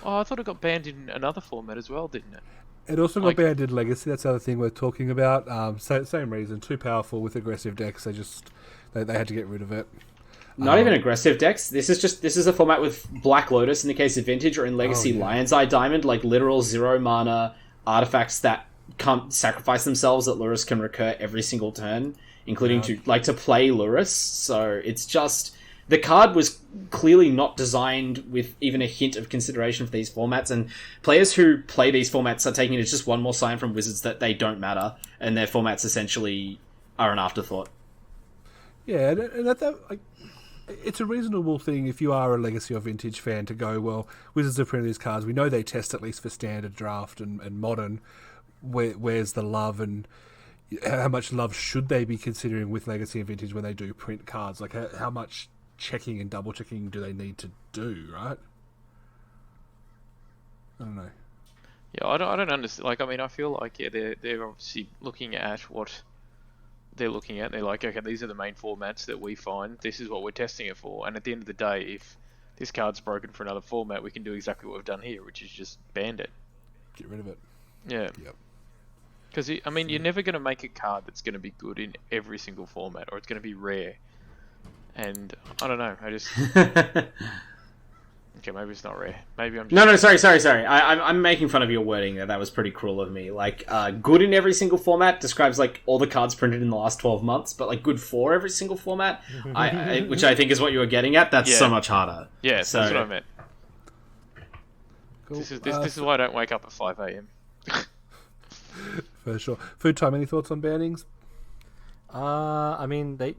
I thought it got banned in another format as well, didn't it? It also got banned in Legacy. That's the other thing we're talking about. Same reason. Too powerful with aggressive decks. They had to get rid of it. Not even aggressive decks. This is a format with Black Lotus in the case of Vintage, or in Legacy Lion's Eye Diamond, like literal 0 mana artifacts that can't sacrifice themselves that Lurrus can recur every single turn, including to play Lurrus. So it's just, the card was clearly not designed with even a hint of consideration for these formats, and players who play these formats are taking it as just one more sign from Wizards that they don't matter, and their formats essentially are an afterthought. Yeah, and it's a reasonable thing if you are a Legacy or Vintage fan to go, well, Wizards have printed these cards. We know they test at least for Standard, Draft, and Modern. Where's the love, and how much love should they be considering with Legacy and Vintage when they do print cards? Like, how much checking and double checking do they need to do, right? I don't know. Yeah, I don't understand. Like, I mean, I feel like they're obviously looking at what they're looking at. They're like, okay, these are the main formats that we find. This is what we're testing it for. And at the end of the day, if this card's broken for another format, we can do exactly what we've done here, which is just ban it. Get rid of it. Yeah. Yep. Because, I mean, you're never going to make a card that's going to be good in every single format, or it's going to be rare. And, I don't know, I just... Okay, maybe it's not rare. Maybe I'm just... No, sorry. I'm making fun of your wording there. That was pretty cruel of me. Like, good in every single format describes, like, all the cards printed in the last 12 months, but, like, good for every single format, which I think is what you were getting at, that's so much harder. Yeah, so... that's what I meant. Cool. This is why I don't wake up at 5 a.m. For sure. Food Time, any thoughts on bannings? I mean, you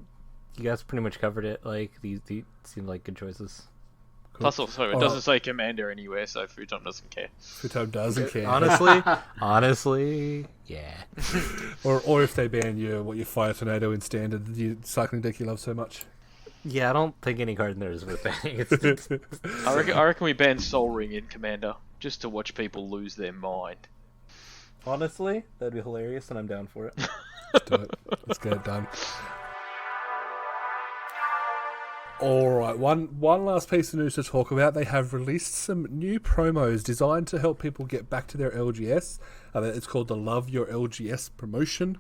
guys pretty much covered it. Like, these seem like good choices. Cool. Plus, also, it doesn't say Commander anywhere, so Foodtime doesn't care. Foodtime doesn't care. Honestly, yeah. or if they ban your Fire Tornado in Standard, the cycling deck you love so much. Yeah, I don't think any card in there is worth banning. I reckon we ban Soul Ring in Commander, just to watch people lose their mind. Honestly, that'd be hilarious, and I'm down for it. Let's do it. Let's get it done. Alright, one last piece of news to talk about. They have released some new promos designed to help people get back to their LGS. It's called the Love Your LGS promotion,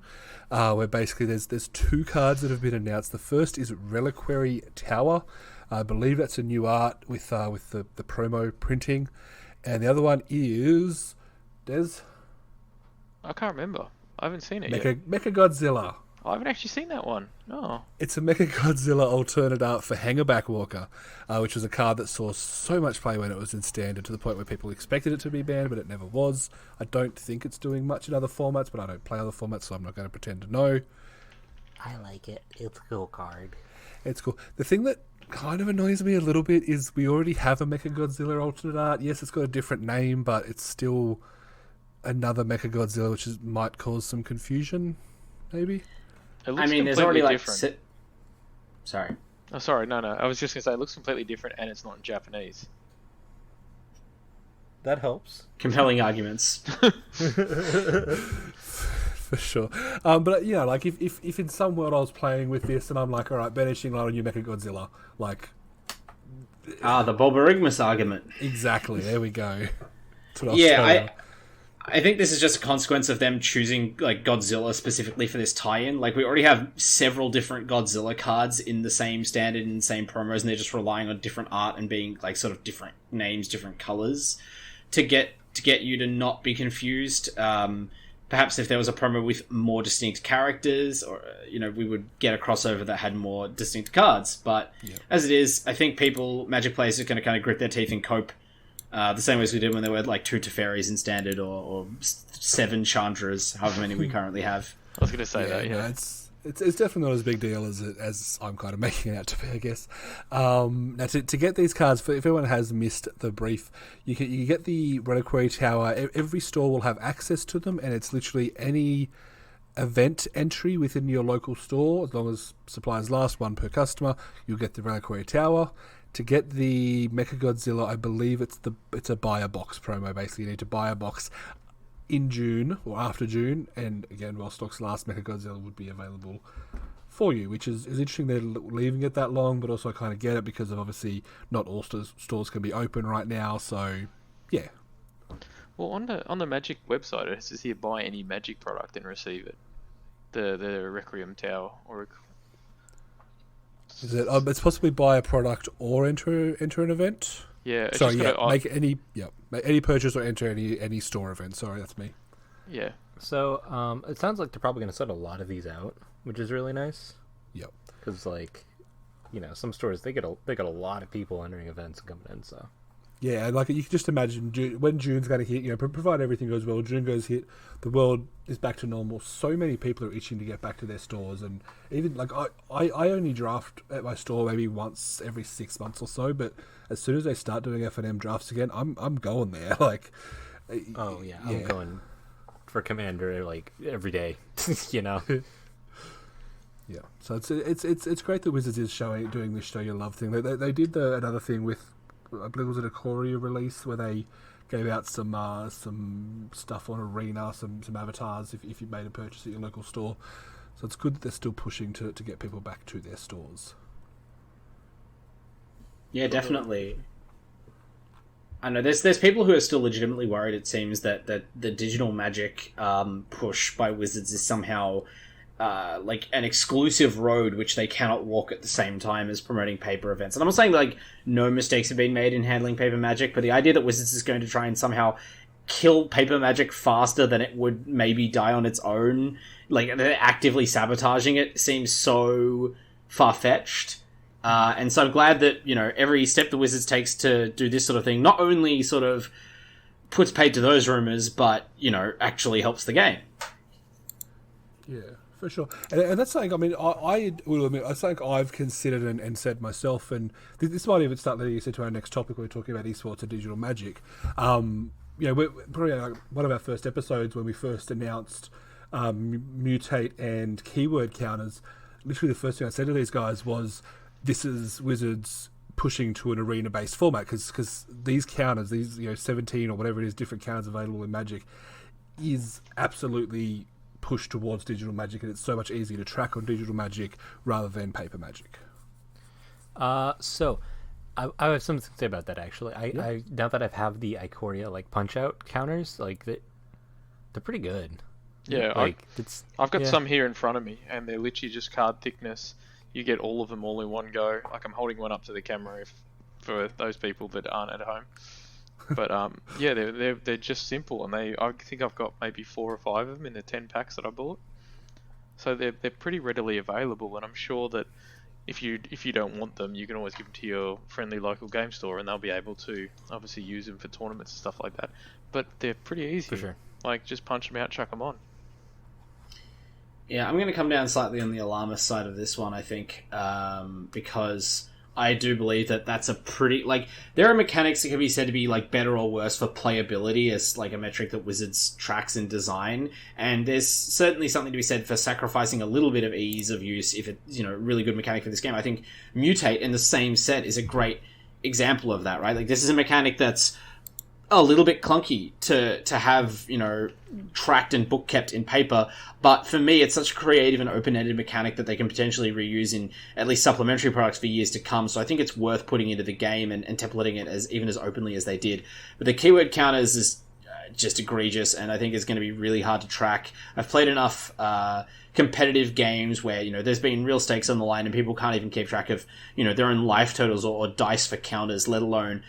where basically there's 2 cards that have been announced. The first is Reliquary Tower. I believe that's a new art with the promo printing. And the other one is... Des? I can't remember. I haven't seen it yet. Mechagodzilla. I haven't actually seen that one. No. It's a Mechagodzilla alternate art for Hangerback Walker, which was a card that saw so much play when it was in Standard, to the point where people expected it to be banned, but it never was. I don't think it's doing much in other formats, but I don't play other formats, so I'm not going to pretend to know. I like it. It's a cool card. It's cool. The thing that kind of annoys me a little bit is we already have a Mechagodzilla alternate art. Yes, it's got a different name, but it's still another Mechagodzilla, which might cause some confusion, maybe? It looks there's already like... Sorry. Oh, sorry, no. I was just going to say, it looks completely different, and it's not in Japanese. That helps. Compelling arguments. For sure. But, you know, like, if in some world I was playing with this, and I'm like, alright, banishing a new Mechagodzilla, like... the Bulbarigmus argument. Exactly, there we go. I think this is just a consequence of them choosing like Godzilla specifically for this tie-in. Like, we already have several different Godzilla cards in the same Standard and same promos, and they're just relying on different art and being like sort of different names, different colors to get you to not be confused. Perhaps if there was a promo with more distinct characters, or we would get a crossover that had more distinct cards. But as it is, I think Magic players are going to kind of grit their teeth and cope. The same way as we did when there were like 2 Teferis in Standard or 7 Chandras, however many we currently have. I was going to say that, yeah. No, it's definitely not as big deal as I'm kind of making it out to be, I guess. Now, to get these cards, if anyone has missed the brief, you can get the Reliquary Tower. Every store will have access to them, and it's literally any event entry within your local store. As long as supplies last, one per customer, you'll get the Ikoria Tower. To get the Mechagodzilla, I believe it's a buy a box promo. Basically, you need to buy a box in June or after June, and again, while stocks last, Mechagodzilla would be available for you, which is interesting. They're leaving it that long, but also I kind of get it because of obviously not all stores can be open right now. So, yeah. Well, on the Magic website, it says here buy any Magic product and receive it. The Requiem Tower or. Is it? It's possibly buy a product or enter an event. Yeah. It's Sorry, just make any purchase or enter any store event. Sorry, that's me. Yeah. So it sounds like they're probably going to sort a lot of these out, which is really nice. Yep. Because some stores they get a lot of people entering events and coming in. So. Yeah, like you can just imagine when June's going to hit, provided everything goes well, June goes hit, the world is back to normal. So many people are itching to get back to their stores, and even like I only draft at my store maybe once every 6 months or so, but as soon as they start doing F&M drafts again, I'm going there. Like, oh yeah, I'm going for Commander like every day, Yeah, so it's great that Wizards is doing this show your love thing. They did another thing with. I believe it was an Ikoria release where they gave out some stuff on Arena, some avatars if you made a purchase at your local store. So it's good that they're still pushing to get people back to their stores. Yeah, definitely. I know there's people who are still legitimately worried. It seems that the digital Magic push by Wizards is somehow like an exclusive road which they cannot walk at the same time as promoting paper events. And I'm not saying like no mistakes have been made in handling paper Magic, but the idea that Wizards is going to try and somehow kill paper Magic faster than it would maybe die on its own, like they're actively sabotaging it, seems so far-fetched. And so I'm glad that, every step the Wizards takes to do this sort of thing not only sort of puts paid to those rumors, but, actually helps the game. Yeah. For sure, and that's something. I mean, I will admit, it's something I've considered and said myself. And this might even start leading us into our next topic. We're talking about esports and digital Magic. We're probably like one of our first episodes when we first announced mutate and keyword counters. Literally, the first thing I said to these guys was, "This is Wizards pushing to an arena-based format because these counters, these 17 or whatever it is, different counters available in Magic, is absolutely." Push towards digital Magic, and it's so much easier to track on digital Magic rather than paper Magic. So I have something to say about that actually. I now that I've have the Ikoria like punch out counters, like they're pretty good. Yeah, like I've got some here in front of me, and they're literally just card thickness. You get all of them all in one go. Like I'm holding one up to the camera for those people that aren't at home. But yeah, they're just simple, and I think I've got maybe 4 or 5 of them in the 10 packs that I bought. So they're pretty readily available, and I'm sure that if you don't want them, you can always give them to your friendly local game store, and they'll be able to obviously use them for tournaments and stuff like that. But they're pretty easy. For sure. Like just punch them out, chuck them on. Yeah, I'm going to come down slightly on the alarmist side of this one, I think, because I do believe that that's a pretty, like, there are mechanics that can be said to be, like, better or worse for playability as, like, a metric that Wizards tracks in design, and there's certainly something to be said for sacrificing a little bit of ease of use if it's, really good mechanic for this game. I think Mutate in the same set is a great example of that, right? Like, this is a mechanic that's a little bit clunky to have, tracked and book kept in paper, but for me it's such a creative and open-ended mechanic that they can potentially reuse in at least supplementary products for years to come, so I think it's worth putting into the game and templating it as openly as they did. But the keyword counters is just egregious, and I think it's going to be really hard to track. I've played enough competitive games where, there's been real stakes on the line and people can't even keep track of, their own life totals or dice for counters, let alone,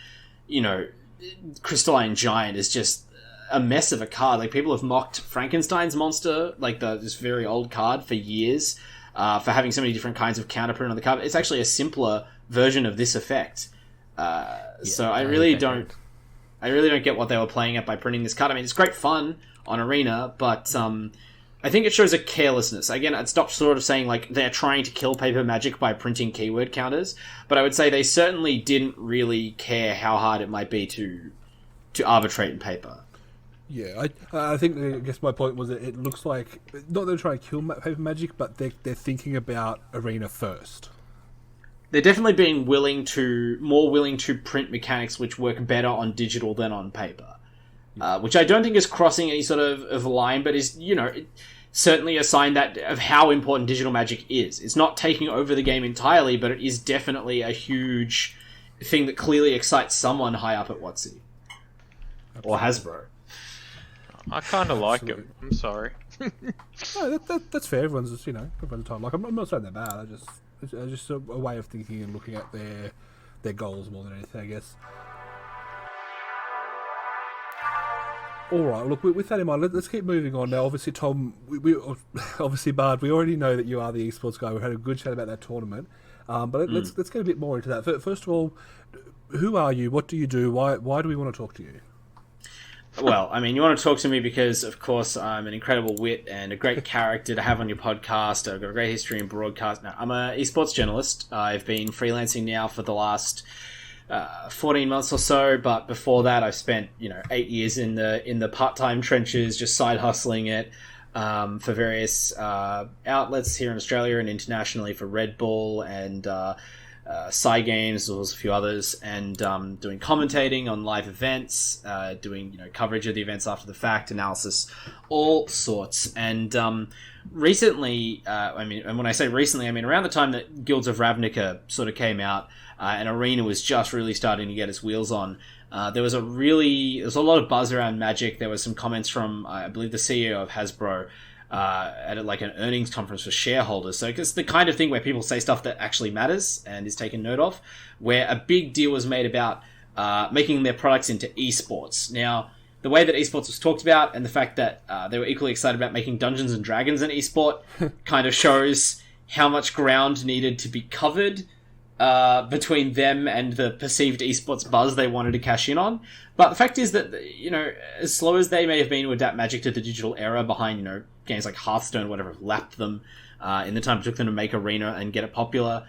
Crystalline Giant is just a mess of a card. Like, people have mocked Frankenstein's monster, like this very old card, for years, for having so many different kinds of counterprint on the card. It's actually a simpler version of this effect. So I really don't get what they were playing at by printing this card. I mean, it's great fun on Arena, but I think it shows a carelessness. Again, I'd stop sort of saying, like, they're trying to kill paper Magic by printing keyword counters, but I would say they certainly didn't really care how hard it might be to arbitrate in paper. Yeah, I think I guess my point was that it looks like not that they're trying to kill Paper Magic, but they're thinking about Arena first. They're definitely being more willing to print mechanics which work better on digital than on paper, which I don't think is crossing any sort of line, but is certainly a sign of how important digital Magic is. It's not taking over the game entirely, but it is definitely a huge thing that clearly excites someone high up at WotC or Hasbro. I kind of like him. I'm sorry. No, that's fair. Everyone's just everyone's time. Like I'm not saying they're bad. It's just a way of thinking and looking at their goals more than anything, I guess. All right. Look, with that in mind, let's keep moving on now. Obviously, Tom, we obviously Bard. We already know that you are the esports guy. We had a good chat about that tournament, but let's get a bit more into that. First of all, who are you? What do you do? Why do we want to talk to you? Well, I mean, you want to talk to me because, of course, I'm an incredible wit and a great character to have on your podcast. I've got a great history in broadcast. Now, I'm an esports journalist. I've been freelancing now for the last 14 months or so, but before that, I've spent 8 years in the part-time trenches, just side hustling it for various outlets here in Australia and internationally for Red Bull and Psy Games, as well as a few others, and doing commentating on live events, doing coverage of the events after the fact, analysis, all sorts. And recently, and when I say recently, I mean around the time that Guilds of Ravnica sort of came out, and Arena was just really starting to get its wheels on. There was a lot of buzz around Magic. There was some comments from, I believe, the CEO of Hasbro at an earnings conference for shareholders. So it's the kind of thing where people say stuff that actually matters and is taken note of, where a big deal was made about making their products into esports. Now, the way that esports was talked about and the fact that they were equally excited about making Dungeons and Dragons an esport kind of shows how much ground needed to be covered between them and the perceived esports buzz they wanted to cash in on. But the fact is that, as slow as they may have been to adapt Magic to the digital era behind, games like Hearthstone, whatever, lapped them in the time it took them to make Arena and get it popular,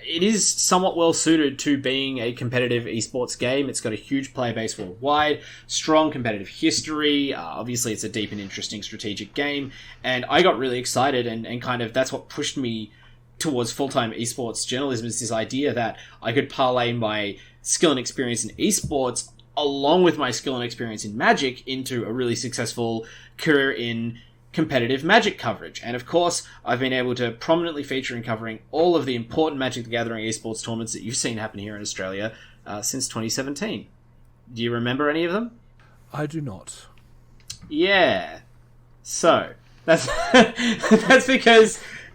it is somewhat well suited to being a competitive esports game. It's got a huge player base worldwide, strong competitive history. Obviously, it's a deep and interesting strategic game. And I got really excited and kind of that's what pushed me towards full-time esports journalism, is this idea that I could parlay my skill and experience in esports along with my skill and experience in Magic into a really successful career in competitive Magic coverage. And of course, I've been able to prominently feature in covering all of the important Magic the Gathering esports tournaments that you've seen happen here in Australia since 2017. Do you remember any of them? I do not. Yeah. So, that's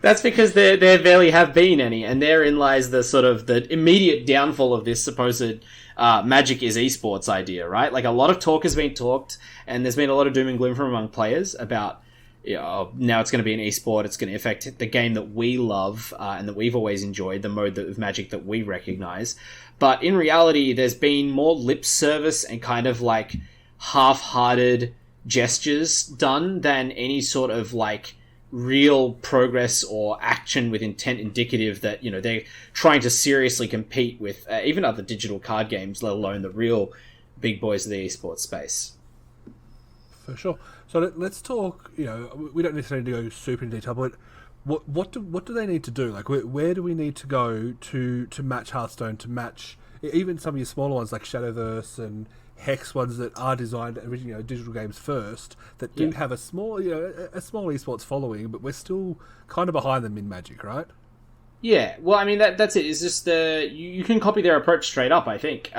that's because there barely have been any, and therein lies the sort of the immediate downfall of this supposed Magic is esports idea, right? Like, a lot of talk has been talked, and there's been a lot of doom and gloom from among players about, now it's going to be an esport, it's going to affect the game that we love and that we've always enjoyed, the mode of Magic that we recognize. But in reality, there's been more lip service and kind of like half-hearted gestures done than any sort of like real progress or action with intent indicative that, they're trying to seriously compete with even other digital card games, let alone the real big boys of the esports space. For sure. So let's talk, we don't necessarily need to go super in detail, but what do they need to do? Like, where do we need to go to match Hearthstone, to match even some of your smaller ones like Shadowverse and Hex, ones that are designed originally, digital games first, that do have a small esports following, but we're still kind of behind them in Magic, right? Yeah, well, I mean, that's it. It's just you can copy their approach straight up, I think.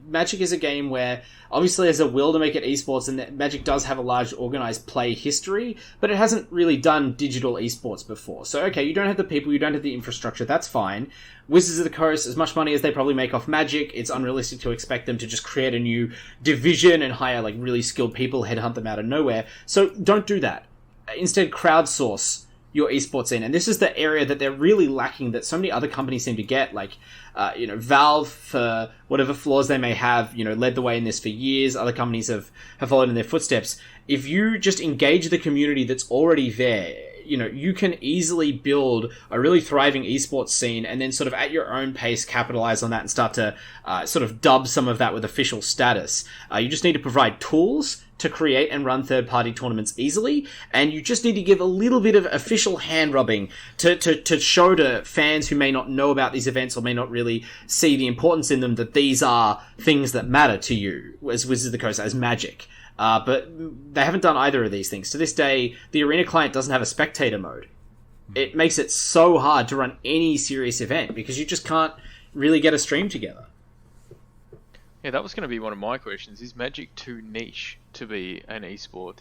Magic is a game where, obviously, there's a will to make it esports, and Magic does have a large organized play history, but it hasn't really done digital esports before. So, okay, you don't have the people, you don't have the infrastructure, that's fine. Wizards of the Coast, as much money as they probably make off Magic, it's unrealistic to expect them to just create a new division and hire, like, really skilled people, headhunt them out of nowhere. So, don't do that. Instead, crowdsource your esports in, and this is the area that they're really lacking, that so many other companies seem to get, like Valve, for whatever flaws they may have, led the way in this for years. Other companies have followed in their footsteps. If you just engage the community that's already there, you can easily build a really thriving esports scene, and then sort of at your own pace capitalize on that and start to sort of dub some of that with official status. You just need to provide tools to create and run third-party tournaments easily, and you just need to give a little bit of official hand-rubbing to show to fans who may not know about these events or may not really see the importance in them that these are things that matter to you as Wizards of the Coast, as Magic. But they haven't done either of these things. To this day, the Arena client doesn't have a spectator mode. It makes it so hard to run any serious event because you just can't really get a stream together. Yeah, that was going to be one of my questions. Is Magic too niche to be an esport?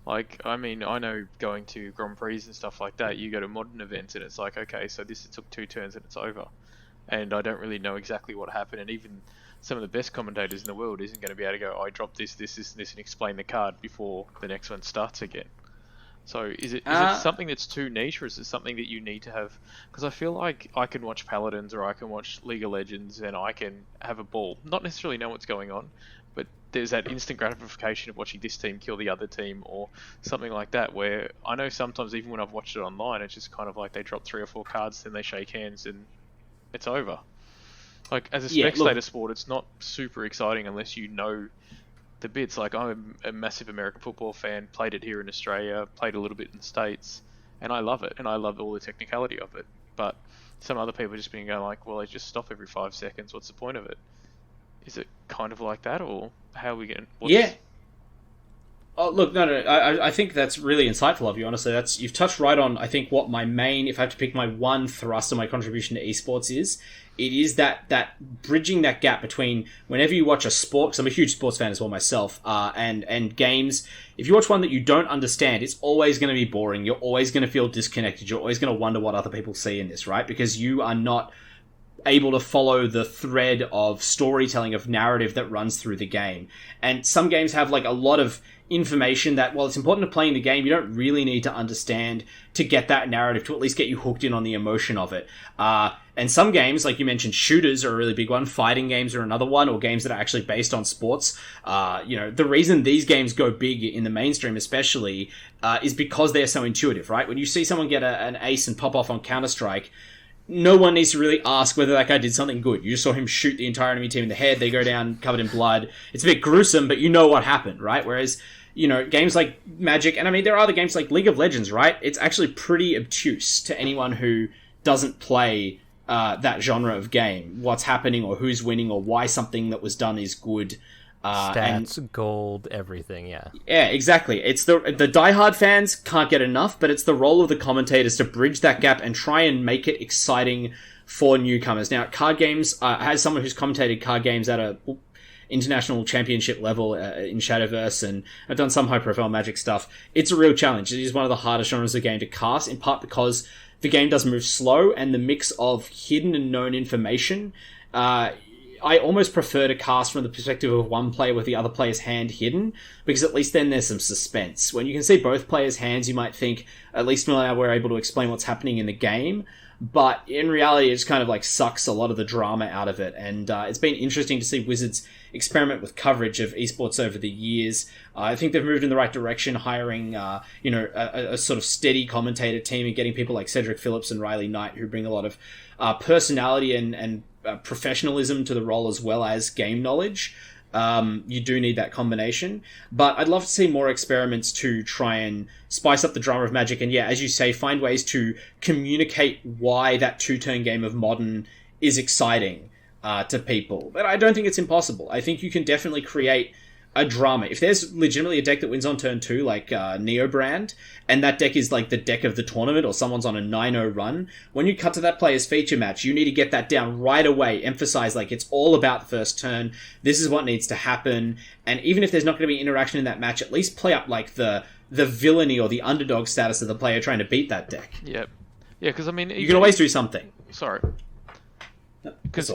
Like, I mean, I know going to Grand Prix and stuff like that, you go to modern events and it's like, okay, so this took 2 turns and it's over. And I don't really know exactly what happened, and even some of the best commentators in the world isn't going to be able to go, I dropped this, and explain the card before the next one starts again. So is it something that's too niche, or is it something that you need to have? Because I feel like I can watch Paladins or I can watch League of Legends and I can have a ball, not necessarily know what's going on, but there's that instant gratification of watching this team kill the other team or something like that, where I know sometimes even when I've watched it online, it's just kind of like they drop 3 or 4 cards, then they shake hands and it's over. Like, as a spectator sport, it's not super exciting unless you know the bits. Like, I'm a massive American football fan, played it here in Australia, played a little bit in the States, and I love it, and I love all the technicality of it. But some other people just being going like, well, they just stop every 5 seconds, what's the point of it? Is it kind of like that, or how are we going? Yeah. Oh, look, no. I think that's really insightful of you, honestly. You've touched right on, I think, what my main, if I have to pick my one thrust of my contribution to esports is. It is that bridging that gap between whenever you watch a sport, because I'm a huge sports fan as well myself, and games. If you watch one that you don't understand, it's always going to be boring. You're always going to feel disconnected. You're always going to wonder what other people see in this, right? Because you are not able to follow the thread of storytelling, of narrative that runs through the game. And some games have like a lot of information that, while it's important to playing the game, you don't really need to understand to get that narrative, to at least get you hooked in on the emotion of it. And some games, like you mentioned, shooters are a really big one, fighting games are another one, or games that are actually based on sports. The reason these games go big in the mainstream especially is because they're so intuitive, right? When you see someone get an ace and pop off on Counter-Strike, no one needs to really ask whether that guy did something good. You just saw him shoot the entire enemy team in the head, they go down covered in blood. It's a bit gruesome, but you know what happened, right? Whereas, games like Magic, and I mean, there are other games like League of Legends, right? It's actually pretty obtuse to anyone who doesn't play that genre of game, what's happening or who's winning or why something that was done is good. Stats, gold, everything, yeah. Yeah, exactly. It's the diehard fans can't get enough, but it's the role of the commentators to bridge that gap and try and make it exciting for newcomers. Now, card games, as someone who's commentated card games at a international championship level in Shadowverse, and I've done some high-profile Magic stuff, it's a real challenge. It is one of the hardest genres of the game to cast, in part because the game does move slow, and the mix of hidden and known information, I almost prefer to cast from the perspective of one player with the other player's hand hidden, because at least then there's some suspense. When you can see both players' hands, you might think, at least we're able to explain what's happening in the game, but in reality, it just kind of like sucks a lot of the drama out of it, and it's been interesting to see Wizards experiment with coverage of esports over the years. I think they've moved in the right direction, hiring a sort of steady commentator team and getting people like Cedric Phillips and Riley Knight, who bring a lot of personality and professionalism to the role, as well as game knowledge. You do need that combination, but I'd love to see more experiments to try and spice up the drama of Magic, and as you say, find ways to communicate why that 2-turn game of Modern is exciting to people. But I don't think it's impossible. I think you can definitely create a drama. If there's legitimately a deck that wins on turn 2, like Neo Brand, and that deck is like the deck of the tournament, or someone's on a 9-0 run, when you cut to that player's feature match, you need to get that down right away. Emphasize, like, it's all about the first turn. This is what needs to happen. And even if there's not going to be interaction in that match, at least play up, like, the villainy or the underdog status of the player trying to beat that deck. Yep. Yeah, because, I mean... You can always do something. Sorry. Because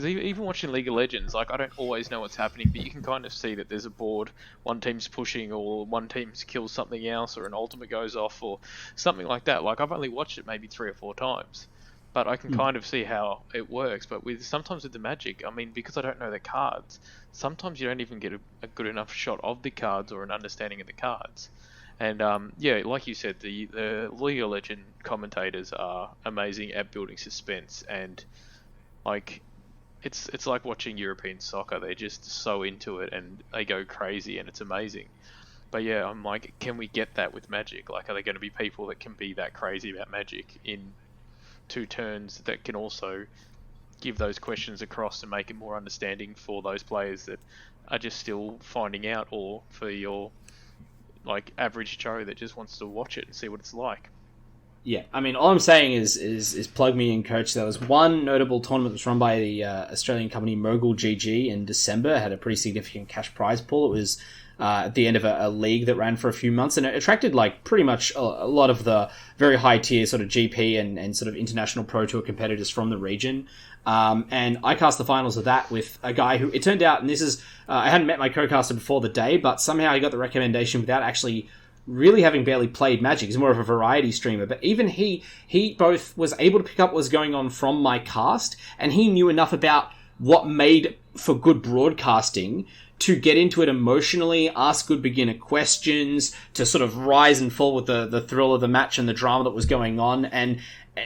even watching League of Legends, like, I don't always know what's happening, but you can kind of see that there's a board, one team's pushing, or one team's kills something else, or an ultimate goes off, or something like that. Like, I've only watched it maybe 3 or 4 times, but I can kind of see how it works. But sometimes with the Magic, I mean, because I don't know the cards, sometimes you don't even get a good enough shot of the cards or an understanding of the cards. And like you said, the League of Legends commentators are amazing at building suspense, and like, it's like watching European soccer. They're just so into it and they go crazy, and it's amazing. But yeah, I'm like, can we get that with Magic? Like, are there going to be people that can be that crazy about Magic in 2 turns that can also give those questions across and make it more understanding for those players that are just still finding out, or for your like average Joe that just wants to watch it and see what it's like? Yeah, I mean, all I'm saying is plug me in, coach. There was one notable tournament that was run by the Australian company Mogul GG in December. It had a pretty significant cash prize pool. It was at the end of a league that ran for a few months, and it attracted like pretty much a lot of the very high tier sort of GP and sort of international Pro Tour competitors from the region. And I cast the finals of that with a guy who, it turned out, and this is, I hadn't met my co-caster before the day, but somehow he got the recommendation without actually really having barely played Magic. He's more of a variety streamer, but even he both was able to pick up what was going on from my cast, and he knew enough about what made for good broadcasting to get into it emotionally, ask good beginner questions, to sort of rise and fall with the thrill of the match and the drama that was going on. And,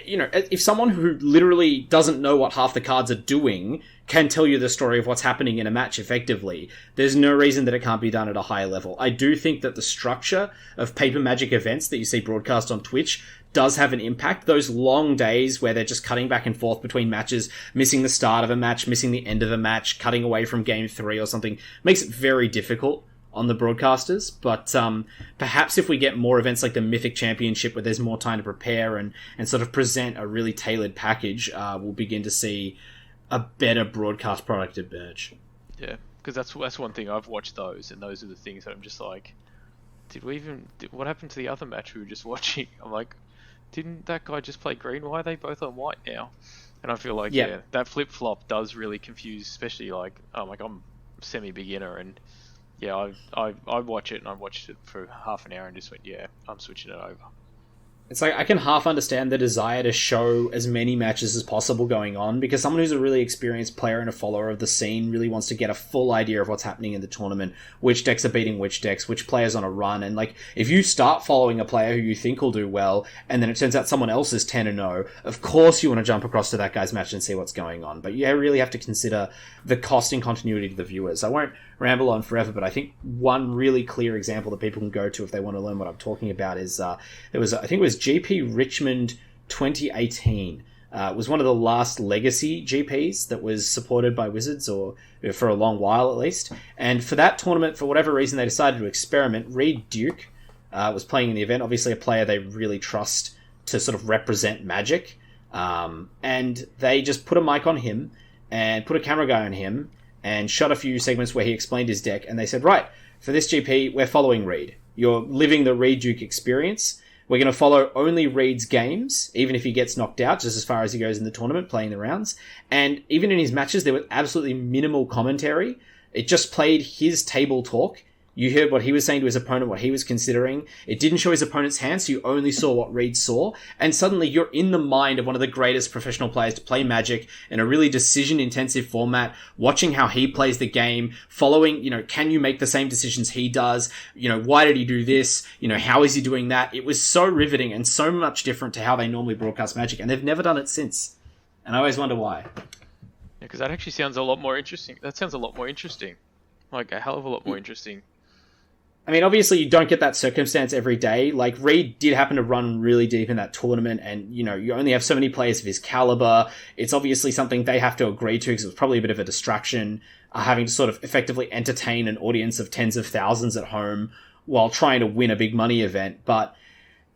you know, if someone who literally doesn't know what half the cards are doing can tell you the story of what's happening in a match effectively, there's no reason that it can't be done at a higher level. I do think that the structure of Paper Magic events that you see broadcast on Twitch does have an impact. Those long days where they're just cutting back and forth between matches, missing the start of a match, missing the end of a match, cutting away from game 3 or something, makes it very difficult on the broadcasters. But perhaps if we get more events like the Mythic Championship where there's more time to prepare and sort of present a really tailored package, we'll begin to see a better broadcast product emerge. Yeah, because that's one thing. I've watched those, and those are the things that I'm just like, what happened to the other match we were just watching? I'm like, didn't that guy just play green? Why are they both on white now? And I feel like, yeah that flip-flop does really confuse, especially like, I'm semi-beginner, and yeah, I watch it, and I watched it for half an hour and just went, yeah, I'm switching it over. It's like, I can half understand the desire to show as many matches as possible going on, because someone who's a really experienced player and a follower of the scene really wants to get a full idea of what's happening in the tournament, which decks are beating which decks, which players on a run. And like, if you start following a player who you think will do well, and then it turns out someone else is 10-0, of course you want to jump across to that guy's match and see what's going on. But you really have to consider the cost and continuity to the viewers. I won't ramble on forever, but I think one really clear example that people can go to if they want to learn what I'm talking about is I think it was GP Richmond 2018. It was one of the last legacy GPs that was supported by Wizards, or for a long while at least. And for that tournament, for whatever reason, they decided to experiment. Reed Duke was playing in the event, obviously a player they really trust to sort of represent Magic. And they just put a mic on him and put a camera guy on him and shot a few segments where he explained his deck, and they said, right, for this GP, we're following Reed. You're living the Reed Duke experience. We're going to follow only Reed's games, even if he gets knocked out, just as far as he goes in the tournament, playing the rounds. And even in his matches, there was absolutely minimal commentary. It just played his table talk. You heard what he was saying to his opponent, what he was considering. It didn't show his opponent's hand, so you only saw what Reed saw. And suddenly you're in the mind of one of the greatest professional players to play Magic in a really decision-intensive format, watching how he plays the game, following, can you make the same decisions he does? Why did he do this? How is he doing that? It was so riveting and so much different to how they normally broadcast Magic, and they've never done it since. And I always wonder why. Yeah, because that actually sounds a lot more interesting. That sounds a lot more interesting. Like, a hell of a lot more interesting. I mean, obviously you don't get that circumstance every day. Like, Reed did happen to run really deep in that tournament, and, you only have so many players of his caliber. It's obviously something they have to agree to, because it was probably a bit of a distraction, having to sort of effectively entertain an audience of tens of thousands at home while trying to win a big money event. But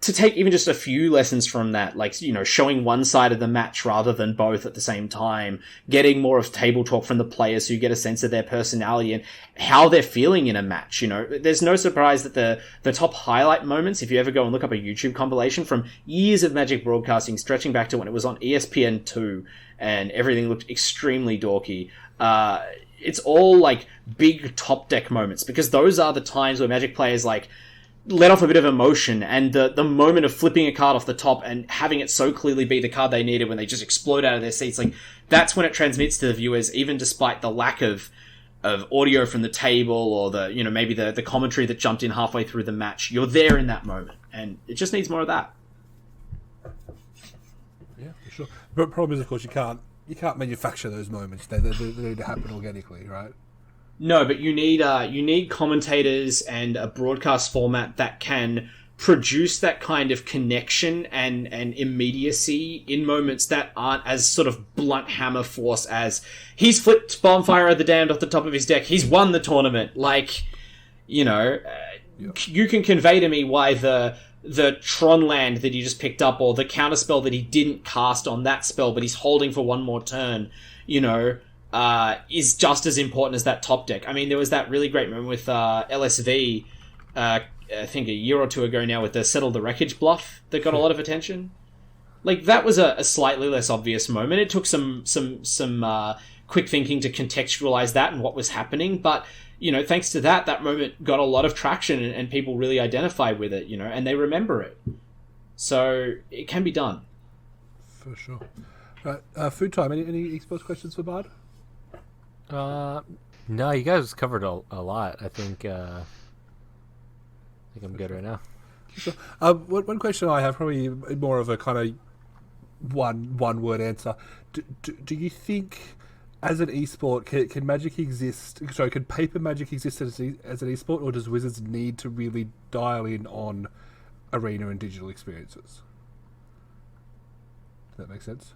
to take even just a few lessons from that, like, showing one side of the match rather than both at the same time, getting more of table talk from the players so you get a sense of their personality and how they're feeling in a match. There's no surprise that the top highlight moments, if you ever go and look up a YouTube compilation from years of Magic broadcasting, stretching back to when it was on ESPN2 and everything looked extremely dorky, it's all like big top deck moments, because those are the times where Magic players let off a bit of emotion, and the moment of flipping a card off the top and having it so clearly be the card they needed when they just explode out of their seats, that's when it transmits to the viewers, even despite the lack of audio from the table or maybe the commentary that jumped in halfway through the match. You're there in that moment, and it just needs more of that. Yeah, for sure. But the problem is, of course, you can't manufacture those moments. They need to happen organically, right? No, but you need commentators and a broadcast format that can produce that kind of connection and immediacy in moments that aren't as sort of blunt hammer force as he's flipped Bonfire of the Damned off the top of his deck, he's won the tournament. Like, you know, you can convey to me why the Tron land that he just picked up, or the counterspell that he didn't cast on that spell but he's holding for one more turn, you know, is just as important as that top deck. I mean, there was that really great moment with LSV, I think a year or two ago now, with the Settle the Wreckage bluff that got a lot of attention. Like, that was a slightly less obvious moment. It took some quick thinking to contextualize that and what was happening, but, you know, thanks to that moment got a lot of traction and people really identify with it, you know, and they remember it. So it can be done. For sure. Right, Food Time, any esports questions for Bard? No, you guys covered a lot. I think I'm good right now. Sure. One question I have, probably more of a kind of one word answer. Do you think, as an esport, can Magic exist? Sorry, can paper Magic exist as an esport, or does Wizards need to really dial in on arena and digital experiences? Does that make sense?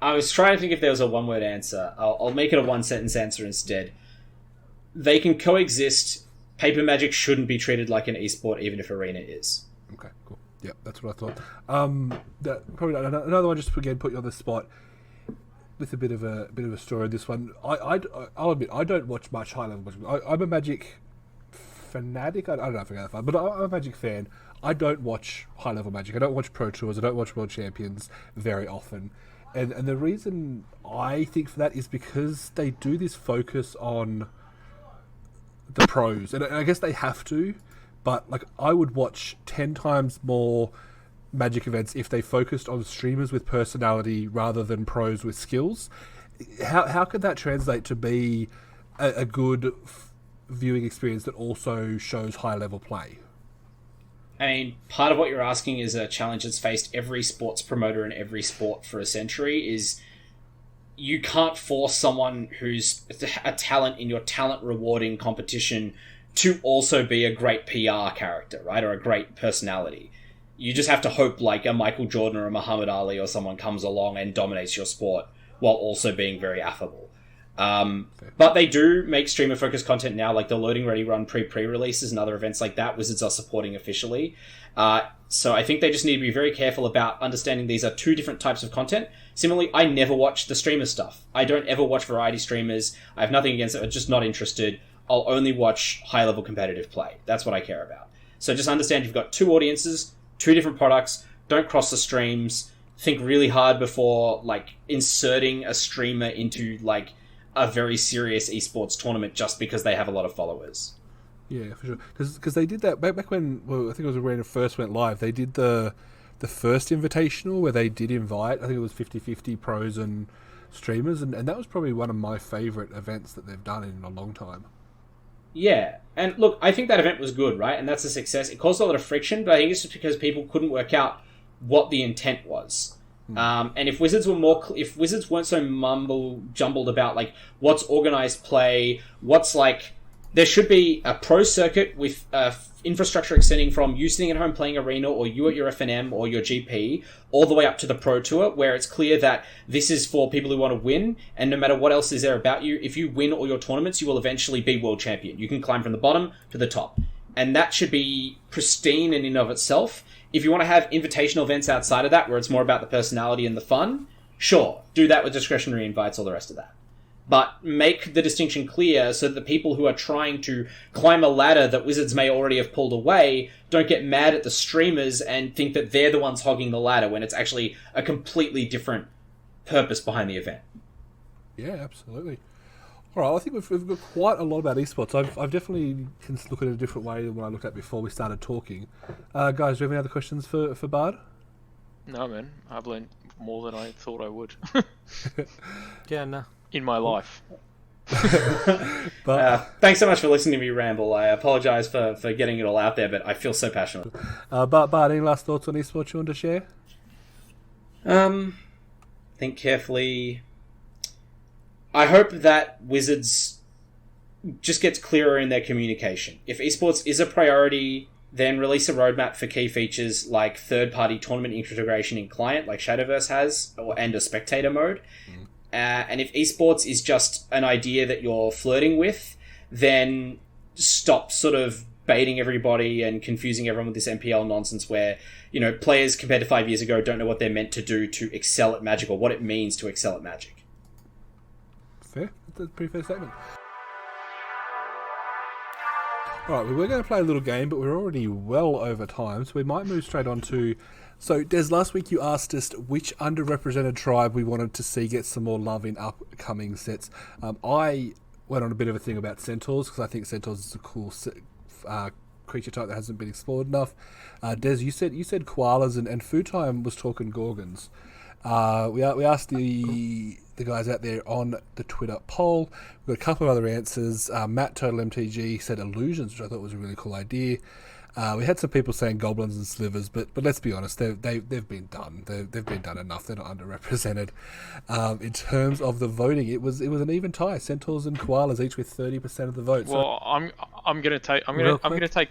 I was trying to think if there was a one-word answer. I'll make it a one-sentence answer instead. They can coexist. Paper Magic shouldn't be treated like an esport, even if Arena is. Okay, cool. Yeah, that's what I thought. Probably another one, just again put you on the spot with a bit of a story. This one, I'll admit, I don't watch much high level Magic. I'm a Magic fanatic. I don't know if I go that far, but I'm a Magic fan. I don't watch high level Magic. I don't watch Pro Tours. I don't watch World Champions very often. And the reason I think for that is because they do this focus on the pros, and I guess they have to, but like, I would watch 10 times more Magic events if they focused on streamers with personality rather than pros with skills. How could that translate to be a good viewing experience that also shows high level play? I mean, part of what you're asking is a challenge that's faced every sports promoter in every sport for a century, is you can't force someone who's a talent in your talent rewarding competition to also be a great PR character, right? Or a great personality. You just have to hope like a Michael Jordan or a Muhammad Ali or someone comes along and dominates your sport while also being very affable. But they do make streamer focused content now, like the Loading Ready Run pre-releases and other events like that Wizards are supporting officially. So I think they just need to be very careful about understanding these are two different types of content. Similarly, I never watch the streamer stuff. I don't ever watch variety streamers. I have nothing against it. I'm just not interested. I'll only watch high-level competitive play. That's what I care about. So just understand you've got two audiences, two different products. Don't cross the streams. Think really hard before like inserting a streamer into like a very serious esports tournament just because they have a lot of followers. Yeah, for sure. Because they did that back when, well, I think it was when it first went live. They did the first invitational where they did invite, I think it was 50-50 pros and streamers, and that was probably one of my favourite events that they've done in a long time. Yeah, and look, I think that event was good, right? And that's a success. It caused a lot of friction, but I think it's just because people couldn't work out what the intent was. And if Wizards weren't so jumbled about like what's organized play, what's like, there should be a pro circuit with infrastructure extending from you sitting at home playing Arena, or you at your FNM or your GP, all the way up to the Pro Tour, where it's clear that this is for people who want to win, and no matter what else is there about you, if you win all your tournaments, you will eventually be world champion. You can climb from the bottom to the top. And that should be pristine in and of itself. If you want to have invitational events outside of that, where it's more about the personality and the fun, sure, do that with discretionary invites, all the rest of that. But make the distinction clear so that the people who are trying to climb a ladder that Wizards may already have pulled away don't get mad at the streamers and think that they're the ones hogging the ladder when it's actually a completely different purpose behind the event. Yeah, absolutely. All right, I think we've got quite a lot about esports. I've definitely can look at it a different way than what I looked at before we started talking. Guys, do you have any other questions for Bard? No, man. I've learned more than I thought I would. Yeah, no. In my life. But Thanks so much for listening to me ramble. I apologize for getting it all out there, but I feel so passionate. Bard, any last thoughts on esports you want to share? Think carefully. I hope that Wizards just gets clearer in their communication. If esports is a priority, then release a roadmap for key features like third-party tournament integration in client, like Shadowverse has, and a spectator mode. And if esports is just an idea that you're flirting with, then stop sort of baiting everybody and confusing everyone with this MPL nonsense where, players compared to 5 years ago don't know what they're meant to do to excel at Magic or what it means to excel at Magic. Fair. That's a pretty fair statement. Alright, we were going to play a little game, but we're already well over time, so we might move straight on to... So, Des, last week you asked us which underrepresented tribe we wanted to see get some more love in upcoming sets. I went on a bit of a thing about centaurs, because I think centaurs is a cool creature type that hasn't been explored enough. Des, you said koalas, and Foodtime was talking gorgons. We asked the guys out there on the Twitter poll. We've got a couple of other answers. Matt Total MTG said illusions, which I thought was a really cool idea. We had some people saying goblins and slivers, but let's be honest, they've been done. They've been done enough. They're not underrepresented. In terms of the voting, it was an even tie. Centaurs and koalas each with 30% of the vote. Well, I'm gonna take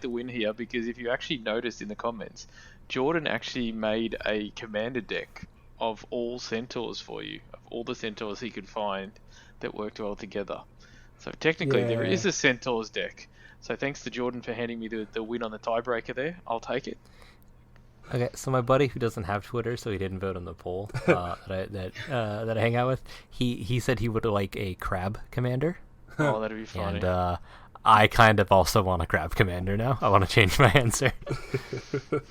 the win here, because if you actually noticed in the comments, Jordan actually made a commander deck of all centaurs for you, of all the centaurs he could find that worked well together. So technically there is a centaurs deck. So thanks to Jordan for handing me the win on the tiebreaker there. I'll take it. Okay, so my buddy who doesn't have Twitter, so he didn't vote on the poll that I hang out with, he said he would like a crab commander. Oh, that'd be funny. And I kind of also want a crab commander now. I want to change my answer.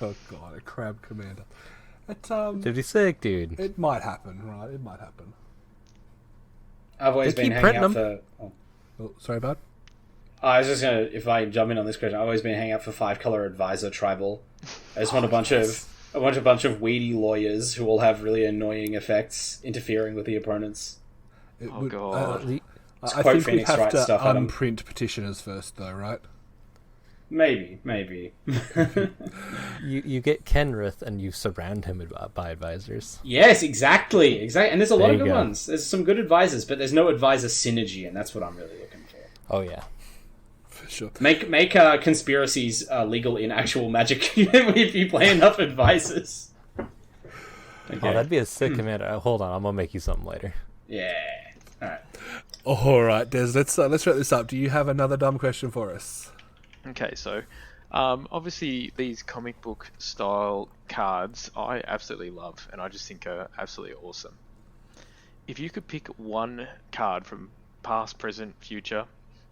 Oh god, a crab commander. That'd be sick, dude. It might happen, right? It might happen. I've always been hanging out for... Oh, sorry, bud? I was just going to, if I jump in on this question, I've always been hanging out for 5-color advisor tribal. I just want a bunch of weedy lawyers who will have really annoying effects interfering with the opponents. God. I think we have to unprint petitioners first, though, right? Maybe. You get Kenrith and you surround him by advisors. Yes, exactly. And there's a lot of good ones. There's some good advisors, but there's no advisor synergy, and that's what I'm really looking for. Oh yeah, for sure. Make conspiracies legal in actual Magic if you play enough advisors. Okay. Oh, that'd be a sick commander. Hold on, I'm gonna make you something later. Yeah. All right, Des. Let's wrap this up. Do you have another dumb question for us? Okay, so obviously these comic book style cards I absolutely love, and I just think are absolutely awesome. If you could pick one card from past, present, future,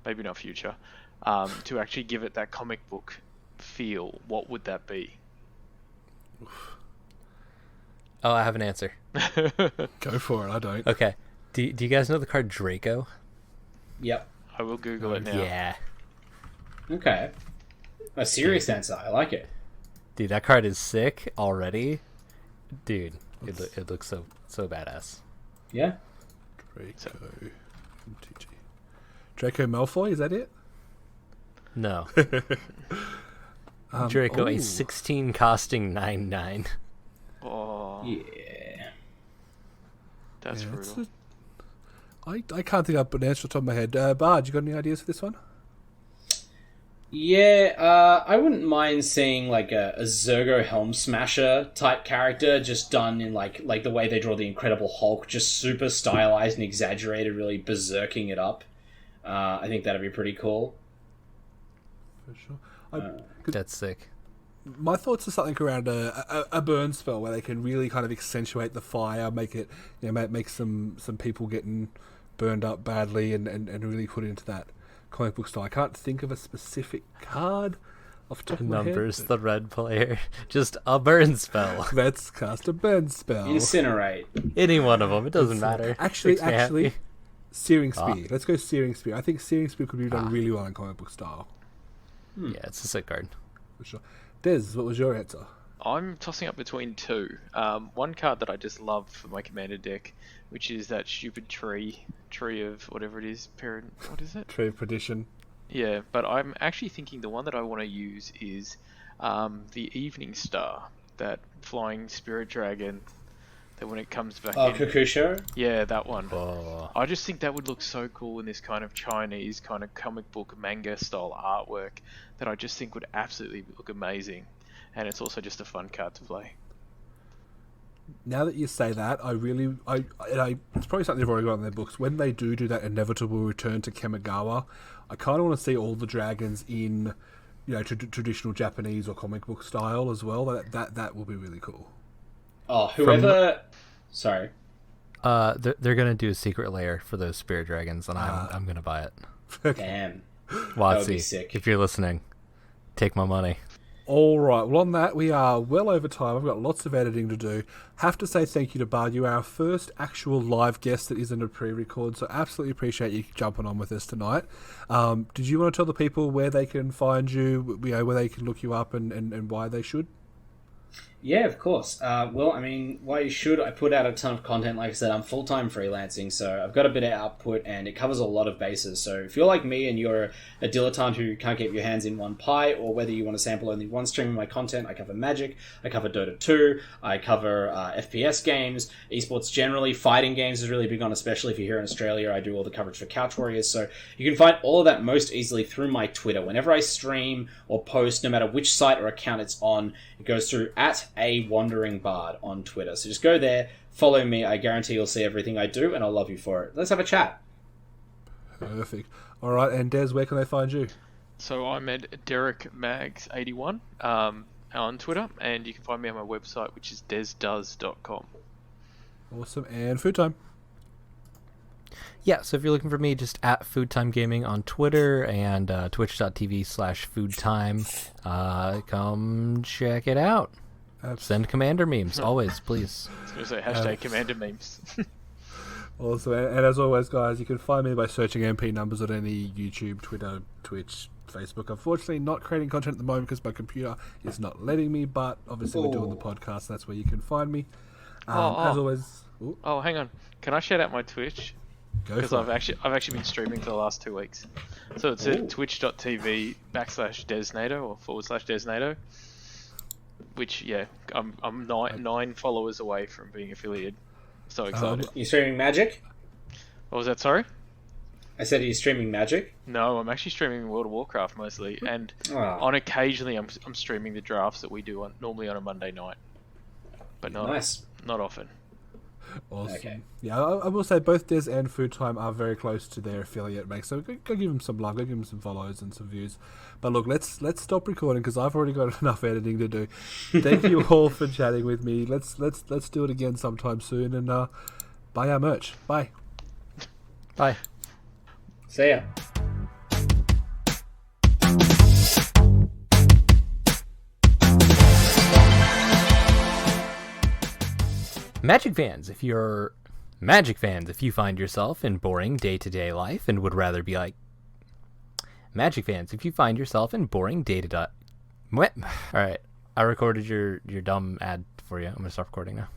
maybe not future, to actually give it that comic book feel, what would that be? Oh, I have an answer. Go for it. I don't. Okay. Do you guys know the card Draco? Yep. I will Google it now. Yeah. Okay. A serious answer. I like it. Dude, that card is sick already. Dude, it looks so badass. Yeah. MTG. Draco Malfoy, is that it? No. Draco, a 16 costing 9/9. Oh. Yeah. That's brutal. I can't think of an answer off the top of my head. Bard, you got any ideas for this one? Yeah, I wouldn't mind seeing like a Zergo Helm Smasher type character, just done in like the way they draw the Incredible Hulk, just super stylized and exaggerated, really berserking it up. I think that'd be pretty cool. For sure. That's sick. My thoughts are something around a burn spell where they can really kind of accentuate the fire, make it, make some people getting burned up badly, and really put it into that comic book style. I can't think of a specific card off the top of my head. Numbers the red player. Just a burn spell. Let's cast a burn spell. Incinerate. Any one of them. It doesn't matter. Actually, Searing Spear. Let's go Searing Spear. I think Searing Spear could be done really well in comic book style. Yeah, it's a sick card. For sure. Des, what was your answer? I'm tossing up between two. One card that I just love for my commander deck, which is that stupid tree of whatever it is, what is it? Tree of Perdition. Yeah, but I'm actually thinking the one that I want to use is the Evening Star, that flying spirit dragon that when it comes back Oh, in. Kokusho? Yeah, that one. Oh. I just think that would look so cool in this kind of Chinese kind of comic book manga style artwork that I just think would absolutely look amazing. And it's also just a fun card to play. Now that you say that, it's probably something they've already got in their books. When they do that inevitable return to Kamigawa, I kind of want to see all the dragons in, traditional Japanese or comic book style as well. That will be really cool. Oh, whoever... Sorry. They're gonna do a secret lair for those spirit dragons, and I'm gonna buy it. Damn. Watsy, That would be sick. if you're listening, take my money. All right. Well, on that, we are well over time. I've got lots of editing to do. Have to say thank you to Bar. You are our first actual live guest that isn't a pre-record, so absolutely appreciate you jumping on with us tonight. Did you want to tell the people where they can find you, where they can look you up and why they should? Yeah, of course. Well, I mean, why you should. I put out a ton of content. Like I said, I'm full-time freelancing, so I've got a bit of output, and it covers a lot of bases. So if you're like me and you're a dilettante who can't get your hands in one pie, or whether you want to sample only one stream of my content, I cover Magic, I cover Dota 2, I cover FPS games, esports generally. Fighting games is really big on, especially if you're here in Australia. I do all the coverage for Couch Warriors, so you can find all of that most easily through my Twitter. Whenever I stream or post, no matter which site or account it's on, it goes through @AWanderingBard on Twitter. So just go there, follow me. I guarantee you'll see everything I do, and I'll love you for it. Let's have a chat. Perfect. All right, and Des, where can they find you? So I'm at DerekMaggs81 on Twitter, and you can find me on my website, which is desdoes.com. Awesome. And Food Time. Yeah, so if you're looking for me, just at Foodtimegaming on Twitter and twitch.tv/foodtime. Come check it out. Send Commander memes, always, please. I was going to say hashtag Commander memes. Also, and as always, guys, you can find me by searching MP numbers on any YouTube, Twitter, Twitch, Facebook. Unfortunately, not creating content at the moment because my computer is not letting me, but obviously we're doing the podcast. That's where you can find me. As always... Ooh. Oh, hang on. Can I shout out my Twitch? Because I've actually been streaming for the last 2 weeks. So it's at twitch.tv/Desnato or /Desnato. Which, yeah, I'm 9 followers away from being affiliated. So excited. You streaming Magic? What was that, sorry? I said, are you streaming Magic? No, I'm actually streaming World of Warcraft mostly. And on occasionally I'm streaming the drafts that we do normally on a Monday night. But not often. Awesome. Okay. Yeah, I will say both Des and Food Time are very close to their affiliate mates, so go give them some love, go give them some follows and some views. But look, let's stop recording because I've already got enough editing to do. Thank you all for chatting with me. Let's do it again sometime soon and buy our merch. Bye. Bye. See ya. Magic fans, if you find yourself in boring day-to-day life and would rather be like... Magic fans, if you find yourself in boring day-to-day... Alright, I recorded your dumb ad for you. I'm going to stop recording now.